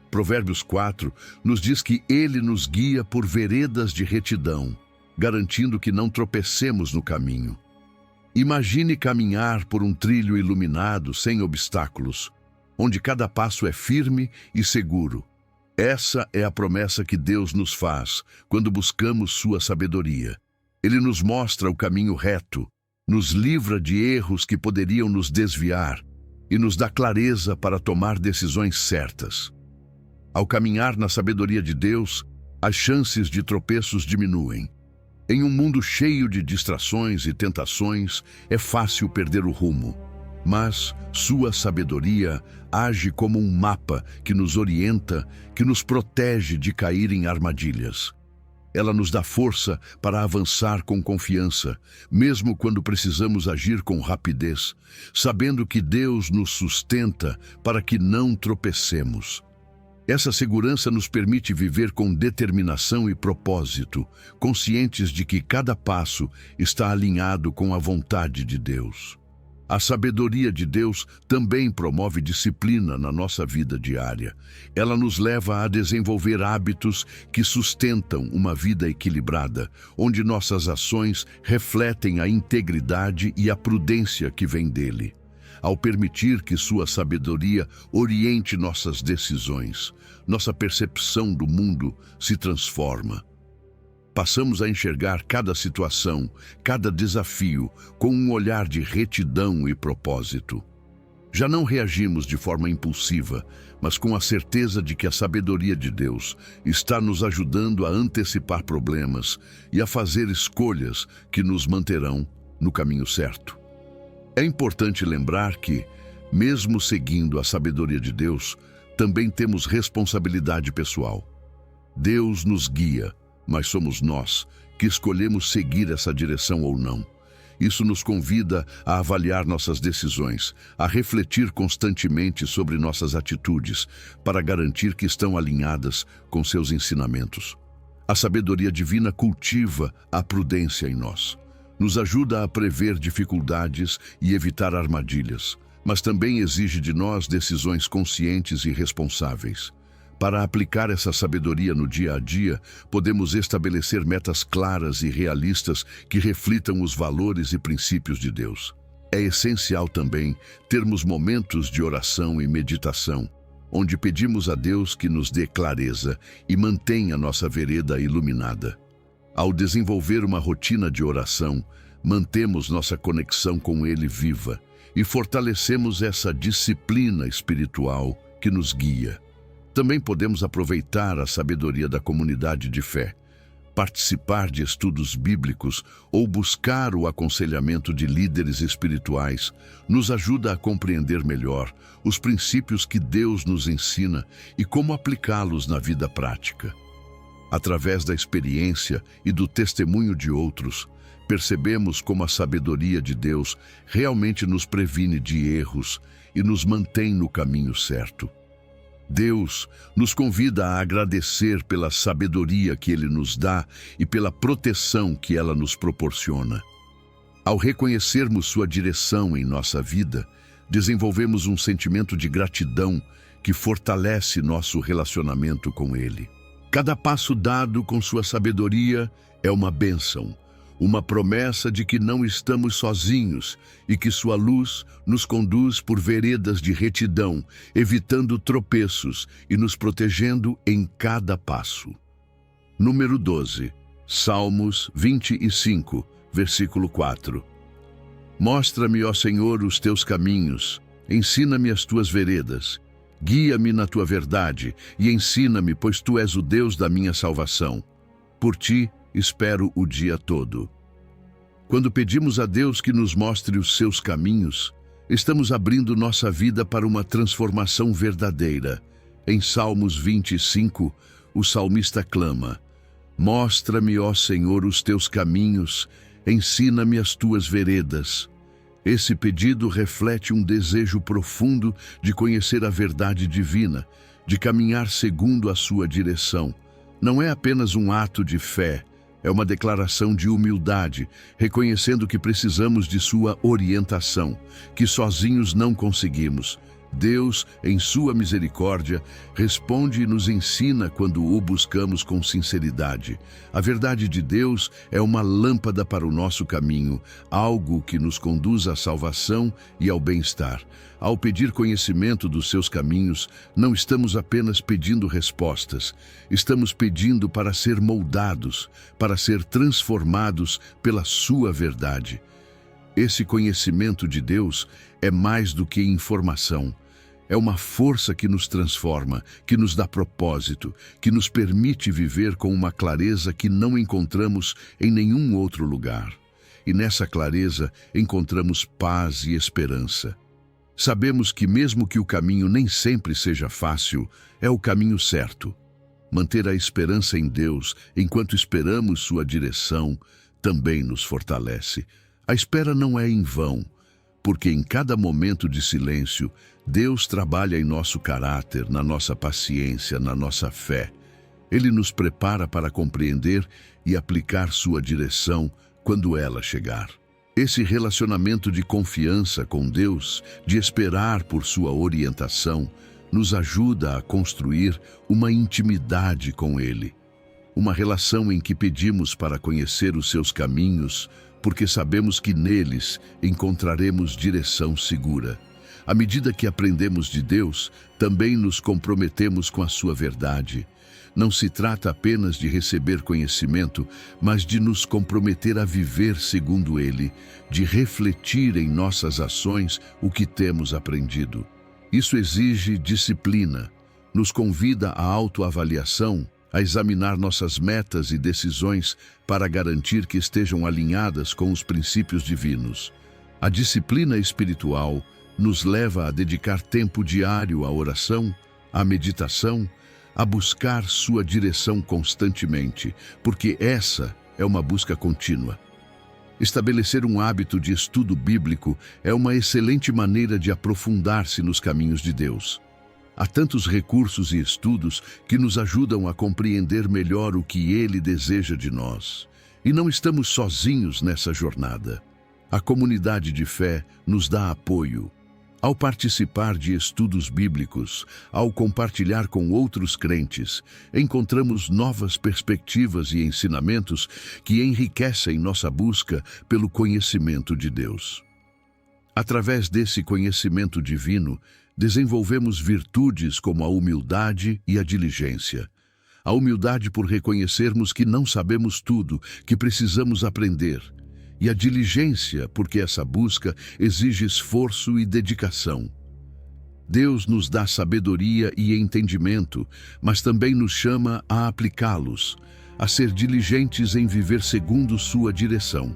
Provérbios 4 nos diz que Ele nos guia por veredas de retidão, garantindo que não tropecemos no caminho. Imagine caminhar por um trilho iluminado, sem obstáculos, onde cada passo é firme e seguro. Essa é a promessa que Deus nos faz quando buscamos sua sabedoria. Ele nos mostra o caminho reto, nos livra de erros que poderiam nos desviar e nos dá clareza para tomar decisões certas. Ao caminhar na sabedoria de Deus, as chances de tropeços diminuem. Em um mundo cheio de distrações e tentações, é fácil perder o rumo. Mas sua sabedoria age como um mapa que nos orienta, que nos protege de cair em armadilhas. Ela nos dá força para avançar com confiança, mesmo quando precisamos agir com rapidez, sabendo que Deus nos sustenta para que não tropecemos. Essa segurança nos permite viver com determinação e propósito, conscientes de que cada passo está alinhado com a vontade de Deus. A sabedoria de Deus também promove disciplina na nossa vida diária. Ela nos leva a desenvolver hábitos que sustentam uma vida equilibrada, onde nossas ações refletem a integridade e a prudência que vem dele. Ao permitir que sua sabedoria oriente nossas decisões, nossa percepção do mundo se transforma. Passamos a enxergar cada situação, cada desafio, com um olhar de retidão e propósito. Já não reagimos de forma impulsiva, mas com a certeza de que a sabedoria de Deus está nos ajudando a antecipar problemas e a fazer escolhas que nos manterão no caminho certo. É importante lembrar que, mesmo seguindo a sabedoria de Deus, também temos responsabilidade pessoal. Deus nos guia, mas somos nós que escolhemos seguir essa direção ou não. Isso nos convida a avaliar nossas decisões, a refletir constantemente sobre nossas atitudes, para garantir que estão alinhadas com seus ensinamentos. A sabedoria divina cultiva a prudência em nós. Nos ajuda a prever dificuldades e evitar armadilhas, mas também exige de nós decisões conscientes e responsáveis. Para aplicar essa sabedoria no dia a dia, podemos estabelecer metas claras e realistas que reflitam os valores e princípios de Deus. É essencial também termos momentos de oração e meditação, onde pedimos a Deus que nos dê clareza e mantenha nossa vereda iluminada. Ao desenvolver uma rotina de oração, mantemos nossa conexão com Ele viva e fortalecemos essa disciplina espiritual que nos guia. Também podemos aproveitar a sabedoria da comunidade de fé, participar de estudos bíblicos ou buscar o aconselhamento de líderes espirituais nos ajuda a compreender melhor os princípios que Deus nos ensina e como aplicá-los na vida prática. Através da experiência e do testemunho de outros, percebemos como a sabedoria de Deus realmente nos previne de erros e nos mantém no caminho certo. Deus nos convida a agradecer pela sabedoria que Ele nos dá e pela proteção que ela nos proporciona. Ao reconhecermos sua direção em nossa vida, desenvolvemos um sentimento de gratidão que fortalece nosso relacionamento com Ele. Cada passo dado com sua sabedoria é uma bênção, uma promessa de que não estamos sozinhos e que sua luz nos conduz por veredas de retidão, evitando tropeços e nos protegendo em cada passo. Número 12. Salmos 25, versículo 4. Mostra-me, ó Senhor, os teus caminhos, ensina-me as tuas veredas. Guia-me na tua verdade e ensina-me, pois tu és o Deus da minha salvação. Por ti espero o dia todo. Quando pedimos a Deus que nos mostre os seus caminhos, estamos abrindo nossa vida para uma transformação verdadeira. Em Salmos 25, o salmista clama: Mostra-me, ó Senhor, os teus caminhos, ensina-me as tuas veredas. Esse pedido reflete um desejo profundo de conhecer a verdade divina, de caminhar segundo a sua direção. Não é apenas um ato de fé, é uma declaração de humildade, reconhecendo que precisamos de sua orientação, que sozinhos não conseguimos. Deus, em sua misericórdia, responde e nos ensina quando o buscamos com sinceridade. A verdade de Deus é uma lâmpada para o nosso caminho, algo que nos conduz à salvação e ao bem-estar. Ao pedir conhecimento dos seus caminhos, não estamos apenas pedindo respostas, estamos pedindo para ser moldados, para ser transformados pela sua verdade. Esse conhecimento de Deus é mais do que informação. É uma força que nos transforma, que nos dá propósito, que nos permite viver com uma clareza que não encontramos em nenhum outro lugar. E nessa clareza encontramos paz e esperança. Sabemos que mesmo que o caminho nem sempre seja fácil, é o caminho certo. Manter a esperança em Deus enquanto esperamos sua direção também nos fortalece. A espera não é em vão, porque em cada momento de silêncio, Deus trabalha em nosso caráter, na nossa paciência, na nossa fé. Ele nos prepara para compreender e aplicar sua direção quando ela chegar. Esse relacionamento de confiança com Deus, de esperar por sua orientação, nos ajuda a construir uma intimidade com Ele. Uma relação em que pedimos para conhecer os seus caminhos, porque sabemos que neles encontraremos direção segura. À medida que aprendemos de Deus, também nos comprometemos com a sua verdade. Não se trata apenas de receber conhecimento, mas de nos comprometer a viver segundo Ele, de refletir em nossas ações o que temos aprendido. Isso exige disciplina, nos convida à autoavaliação, a examinar nossas metas e decisões para garantir que estejam alinhadas com os princípios divinos. A disciplina espiritual nos leva a dedicar tempo diário à oração, à meditação, a buscar sua direção constantemente, porque essa é uma busca contínua. Estabelecer um hábito de estudo bíblico é uma excelente maneira de aprofundar-se nos caminhos de Deus. Há tantos recursos e estudos que nos ajudam a compreender melhor o que Ele deseja de nós. E não estamos sozinhos nessa jornada. A comunidade de fé nos dá apoio. Ao participar de estudos bíblicos, ao compartilhar com outros crentes, encontramos novas perspectivas e ensinamentos que enriquecem nossa busca pelo conhecimento de Deus. Através desse conhecimento divino, desenvolvemos virtudes como a humildade e a diligência. A humildade por reconhecermos que não sabemos tudo, que precisamos aprender. E a diligência, porque essa busca exige esforço e dedicação. Deus nos dá sabedoria e entendimento, mas também nos chama a aplicá-los, a ser diligentes em viver segundo sua direção.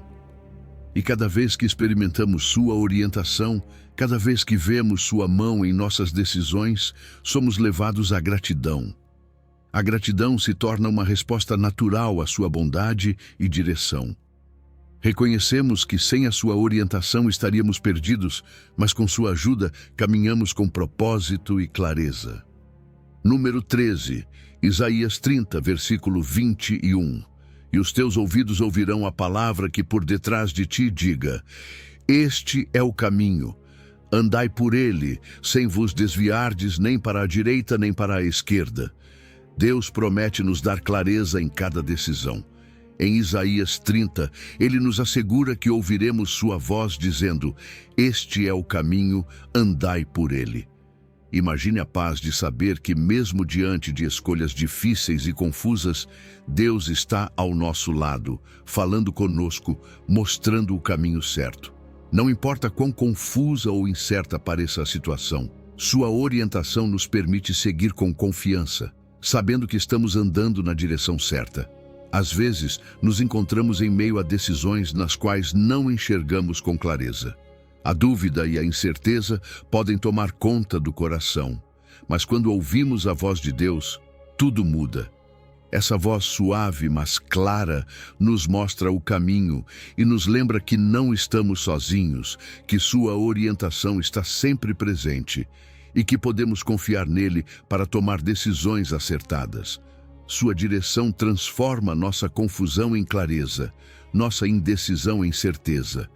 E cada vez que experimentamos sua orientação, cada vez que vemos sua mão em nossas decisões, somos levados à gratidão. A gratidão se torna uma resposta natural à sua bondade e direção. Reconhecemos que sem a sua orientação estaríamos perdidos, mas com sua ajuda caminhamos com propósito e clareza. Número 13, Isaías 30, versículo 21. E os teus ouvidos ouvirão a palavra que por detrás de ti diga: Este é o caminho, andai por ele, sem vos desviardes nem para a direita nem para a esquerda. Deus promete nos dar clareza em cada decisão. Em Isaías 30, ele nos assegura que ouviremos sua voz dizendo: Este é o caminho, andai por ele. Imagine a paz de saber que mesmo diante de escolhas difíceis e confusas, Deus está ao nosso lado, falando conosco, mostrando o caminho certo. Não importa quão confusa ou incerta pareça a situação, sua orientação nos permite seguir com confiança, sabendo que estamos andando na direção certa. Às vezes, nos encontramos em meio a decisões nas quais não enxergamos com clareza. A dúvida e a incerteza podem tomar conta do coração, mas quando ouvimos a voz de Deus, tudo muda. Essa voz suave, mas clara, nos mostra o caminho e nos lembra que não estamos sozinhos, que sua orientação está sempre presente e que podemos confiar nele para tomar decisões acertadas. Sua direção transforma nossa confusão em clareza, nossa indecisão em certeza.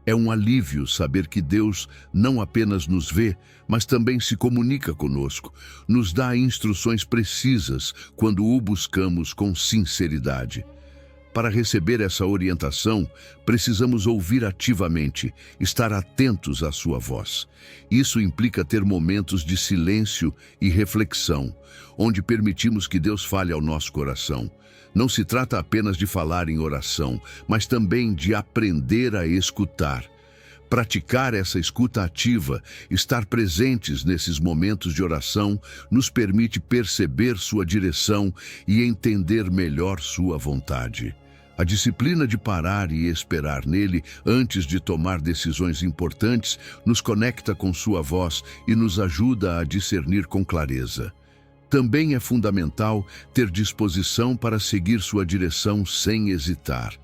É um alívio saber que Deus não apenas nos vê, mas também se comunica conosco, nos dá instruções precisas quando o buscamos com sinceridade. Para receber essa orientação, precisamos ouvir ativamente, estar atentos à sua voz. Isso implica ter momentos de silêncio e reflexão, onde permitimos que Deus fale ao nosso coração. Não se trata apenas de falar em oração, mas também de aprender a escutar. Praticar essa escuta ativa, estar presentes nesses momentos de oração, nos permite perceber sua direção e entender melhor sua vontade. A disciplina de parar e esperar nele antes de tomar decisões importantes nos conecta com sua voz e nos ajuda a discernir com clareza. Também é fundamental ter disposição para seguir sua direção sem hesitar.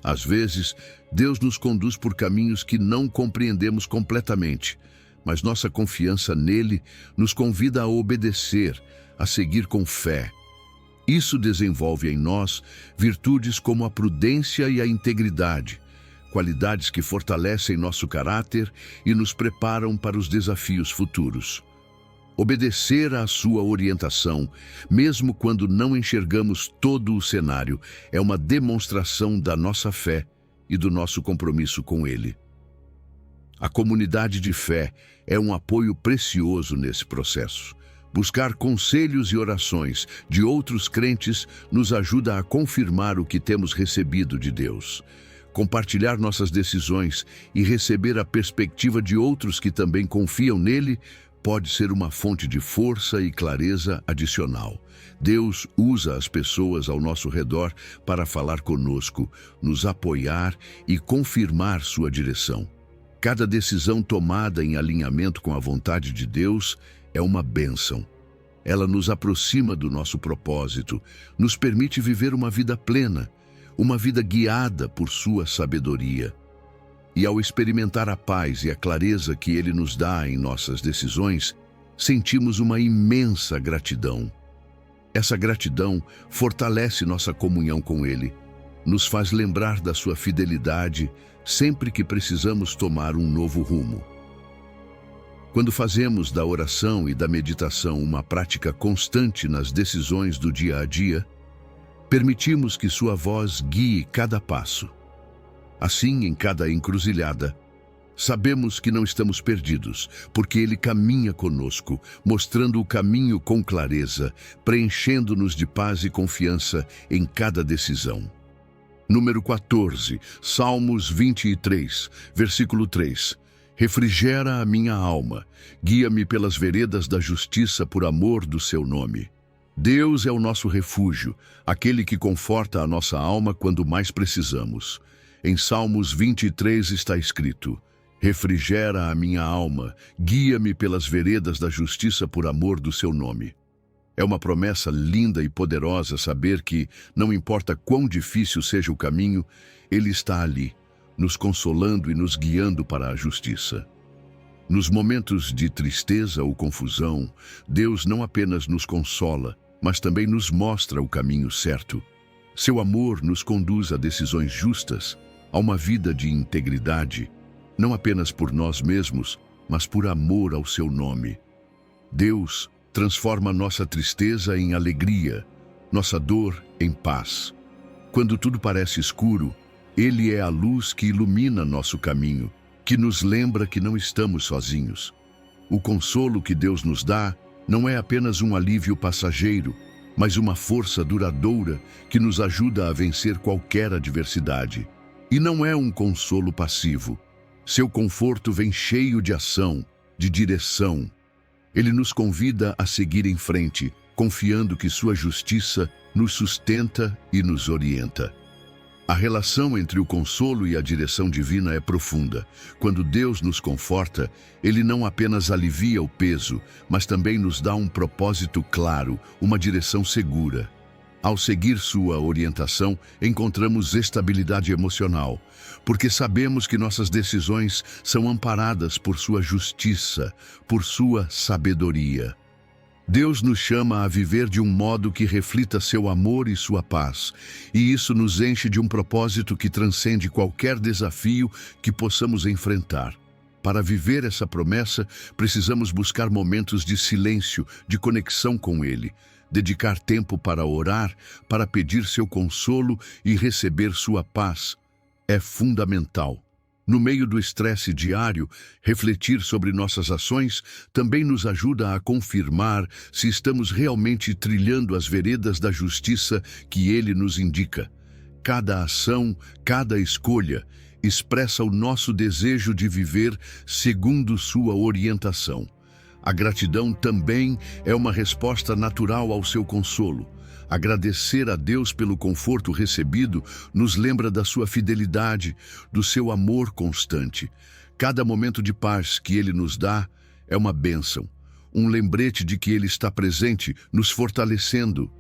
Às vezes, Deus nos conduz por caminhos que não compreendemos completamente, mas nossa confiança nele nos convida a obedecer, a seguir com fé. Isso desenvolve em nós virtudes como a prudência e a integridade, qualidades que fortalecem nosso caráter e nos preparam para os desafios futuros. Obedecer à sua orientação, mesmo quando não enxergamos todo o cenário, é uma demonstração da nossa fé e do nosso compromisso com ele. A comunidade de fé é um apoio precioso nesse processo. Buscar conselhos e orações de outros crentes nos ajuda a confirmar o que temos recebido de Deus. Compartilhar nossas decisões e receber a perspectiva de outros que também confiam nele pode ser uma fonte de força e clareza adicional. Deus usa as pessoas ao nosso redor para falar conosco, nos apoiar e confirmar sua direção. Cada decisão tomada em alinhamento com a vontade de Deus é uma bênção. Ela nos aproxima do nosso propósito, nos permite viver uma vida plena, uma vida guiada por sua sabedoria. E ao experimentar a paz e a clareza que Ele nos dá em nossas decisões, sentimos uma imensa gratidão. Essa gratidão fortalece nossa comunhão com Ele, nos faz lembrar da sua fidelidade sempre que precisamos tomar um novo rumo. Quando fazemos da oração e da meditação uma prática constante nas decisões do dia a dia, permitimos que sua voz guie cada passo. Assim, em cada encruzilhada, sabemos que não estamos perdidos, porque Ele caminha conosco, mostrando o caminho com clareza, preenchendo-nos de paz e confiança em cada decisão. Número 14, Salmos 23, versículo 3. Refrigera a minha alma, guia-me pelas veredas da justiça por amor do seu nome. Deus é o nosso refúgio, aquele que conforta a nossa alma quando mais precisamos. Em Salmos 23 está escrito: refrigera a minha alma, guia-me pelas veredas da justiça por amor do seu nome. É uma promessa linda e poderosa saber que, não importa quão difícil seja o caminho, Ele está ali, nos consolando e nos guiando para a justiça. Nos momentos de tristeza ou confusão, Deus não apenas nos consola, mas também nos mostra o caminho certo. Seu amor nos conduz a decisões justas, a uma vida de integridade, não apenas por nós mesmos, mas por amor ao seu nome. Deus transforma nossa tristeza em alegria, nossa dor em paz. Quando tudo parece escuro, Ele é a luz que ilumina nosso caminho, que nos lembra que não estamos sozinhos. O consolo que Deus nos dá não é apenas um alívio passageiro, mas uma força duradoura que nos ajuda a vencer qualquer adversidade. E não é um consolo passivo. Seu conforto vem cheio de ação, de direção. Ele nos convida a seguir em frente, confiando que sua justiça nos sustenta e nos orienta. A relação entre o consolo e a direção divina é profunda. Quando Deus nos conforta, Ele não apenas alivia o peso, mas também nos dá um propósito claro, uma direção segura. Ao seguir sua orientação, encontramos estabilidade emocional, porque sabemos que nossas decisões são amparadas por sua justiça, por sua sabedoria. Deus nos chama a viver de um modo que reflita seu amor e sua paz, e isso nos enche de um propósito que transcende qualquer desafio que possamos enfrentar. Para viver essa promessa, precisamos buscar momentos de silêncio, de conexão com Ele, dedicar tempo para orar, para pedir seu consolo e receber sua paz. É fundamental. No meio do estresse diário, refletir sobre nossas ações também nos ajuda a confirmar se estamos realmente trilhando as veredas da justiça que Ele nos indica. Cada ação, cada escolha, expressa o nosso desejo de viver segundo sua orientação. A gratidão também é uma resposta natural ao seu consolo. Agradecer a Deus pelo conforto recebido nos lembra da sua fidelidade, do seu amor constante. Cada momento de paz que Ele nos dá é uma bênção, um lembrete de que Ele está presente, nos fortalecendo.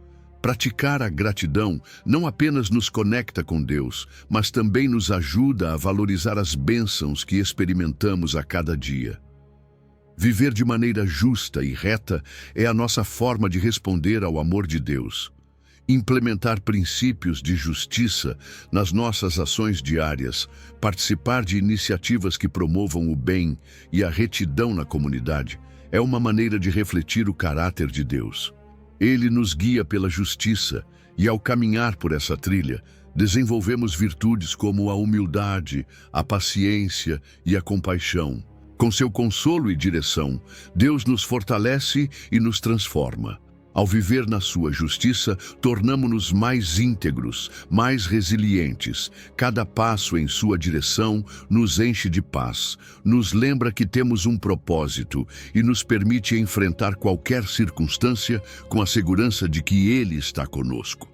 Praticar a gratidão não apenas nos conecta com Deus, mas também nos ajuda a valorizar as bênçãos que experimentamos a cada dia. Viver de maneira justa e reta é a nossa forma de responder ao amor de Deus. Implementar princípios de justiça nas nossas ações diárias, participar de iniciativas que promovam o bem e a retidão na comunidade, é uma maneira de refletir o caráter de Deus. Ele nos guia pela justiça e, ao caminhar por essa trilha, desenvolvemos virtudes como a humildade, a paciência e a compaixão. Com seu consolo e direção, Deus nos fortalece e nos transforma. Ao viver na sua justiça, tornamo-nos mais íntegros, mais resilientes. Cada passo em sua direção nos enche de paz, nos lembra que temos um propósito e nos permite enfrentar qualquer circunstância com a segurança de que Ele está conosco.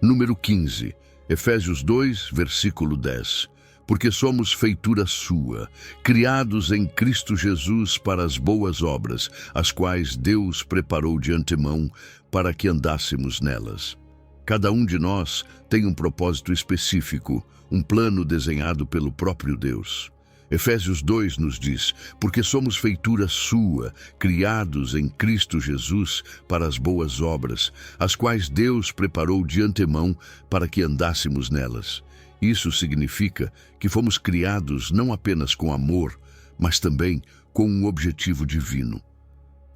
Número 15, Efésios 2, versículo 10. Porque somos feitura sua, criados em Cristo Jesus para as boas obras, as quais Deus preparou de antemão para que andássemos nelas. Cada um de nós tem um propósito específico, um plano desenhado pelo próprio Deus. Efésios 2 nos diz, porque somos feitura sua, criados em Cristo Jesus para as boas obras, as quais Deus preparou de antemão para que andássemos nelas. Isso significa que fomos criados não apenas com amor, mas também com um objetivo divino.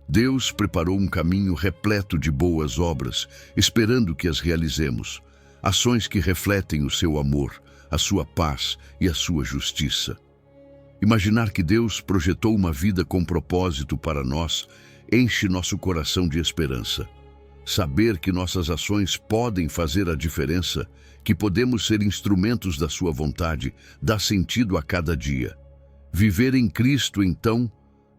Deus preparou um caminho repleto de boas obras, esperando que as realizemos. Ações que refletem o seu amor, a sua paz e a sua justiça. Imaginar que Deus projetou uma vida com propósito para nós enche nosso coração de esperança. Saber que nossas ações podem fazer a diferença, que podemos ser instrumentos da sua vontade, dá sentido a cada dia. Viver em Cristo, então,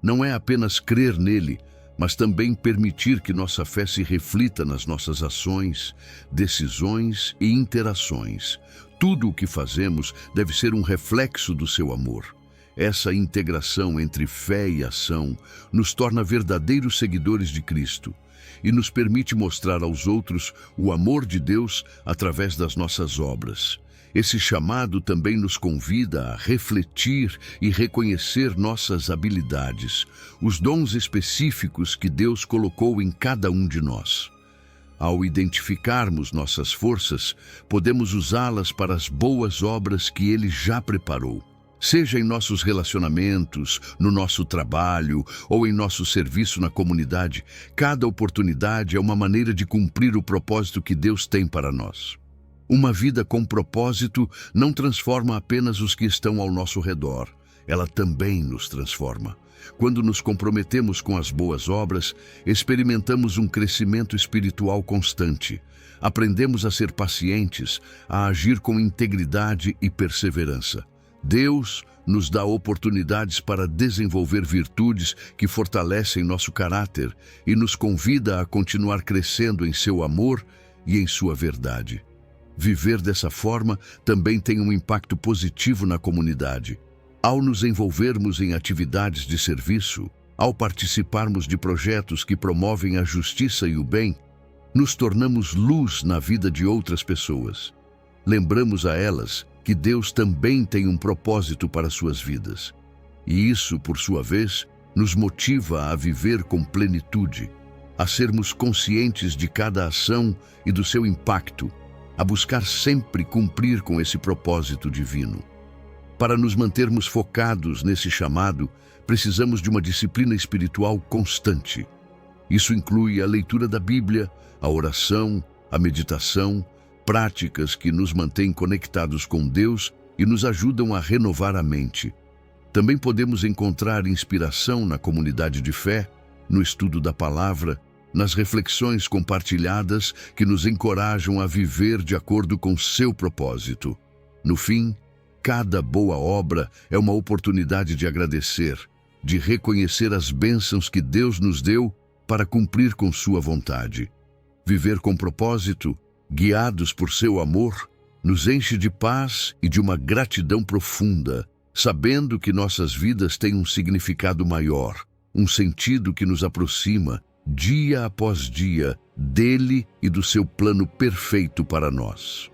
não é apenas crer nele, mas também permitir que nossa fé se reflita nas nossas ações, decisões e interações. Tudo o que fazemos deve ser um reflexo do seu amor. Essa integração entre fé e ação nos torna verdadeiros seguidores de Cristo e nos permite mostrar aos outros o amor de Deus através das nossas obras. Esse chamado também nos convida a refletir e reconhecer nossas habilidades, os dons específicos que Deus colocou em cada um de nós. Ao identificarmos nossas forças, podemos usá-las para as boas obras que Ele já preparou. Seja em nossos relacionamentos, no nosso trabalho ou em nosso serviço na comunidade, cada oportunidade é uma maneira de cumprir o propósito que Deus tem para nós. Uma vida com propósito não transforma apenas os que estão ao nosso redor, ela também nos transforma. Quando nos comprometemos com as boas obras, experimentamos um crescimento espiritual constante. Aprendemos a ser pacientes, a agir com integridade e perseverança. Deus nos dá oportunidades para desenvolver virtudes que fortalecem nosso caráter e nos convida a continuar crescendo em seu amor e em sua verdade. Viver dessa forma também tem um impacto positivo na comunidade. Ao nos envolvermos em atividades de serviço, ao participarmos de projetos que promovem a justiça e o bem, nos tornamos luz na vida de outras pessoas. Lembramos a elas que Deus também tem um propósito para suas vidas. E isso, por sua vez, nos motiva a viver com plenitude, a sermos conscientes de cada ação e do seu impacto, a buscar sempre cumprir com esse propósito divino. Para nos mantermos focados nesse chamado, precisamos de uma disciplina espiritual constante. Isso inclui a leitura da Bíblia, a oração, a meditação, práticas que nos mantêm conectados com Deus e nos ajudam a renovar a mente. Também podemos encontrar inspiração na comunidade de fé, no estudo da palavra, nas reflexões compartilhadas que nos encorajam a viver de acordo com seu propósito. No fim, cada boa obra é uma oportunidade de agradecer, de reconhecer as bênçãos que Deus nos deu para cumprir com sua vontade. Viver com propósito, guiados por seu amor, nos enche de paz e de uma gratidão profunda, sabendo que nossas vidas têm um significado maior, um sentido que nos aproxima, dia após dia, dele e do seu plano perfeito para nós.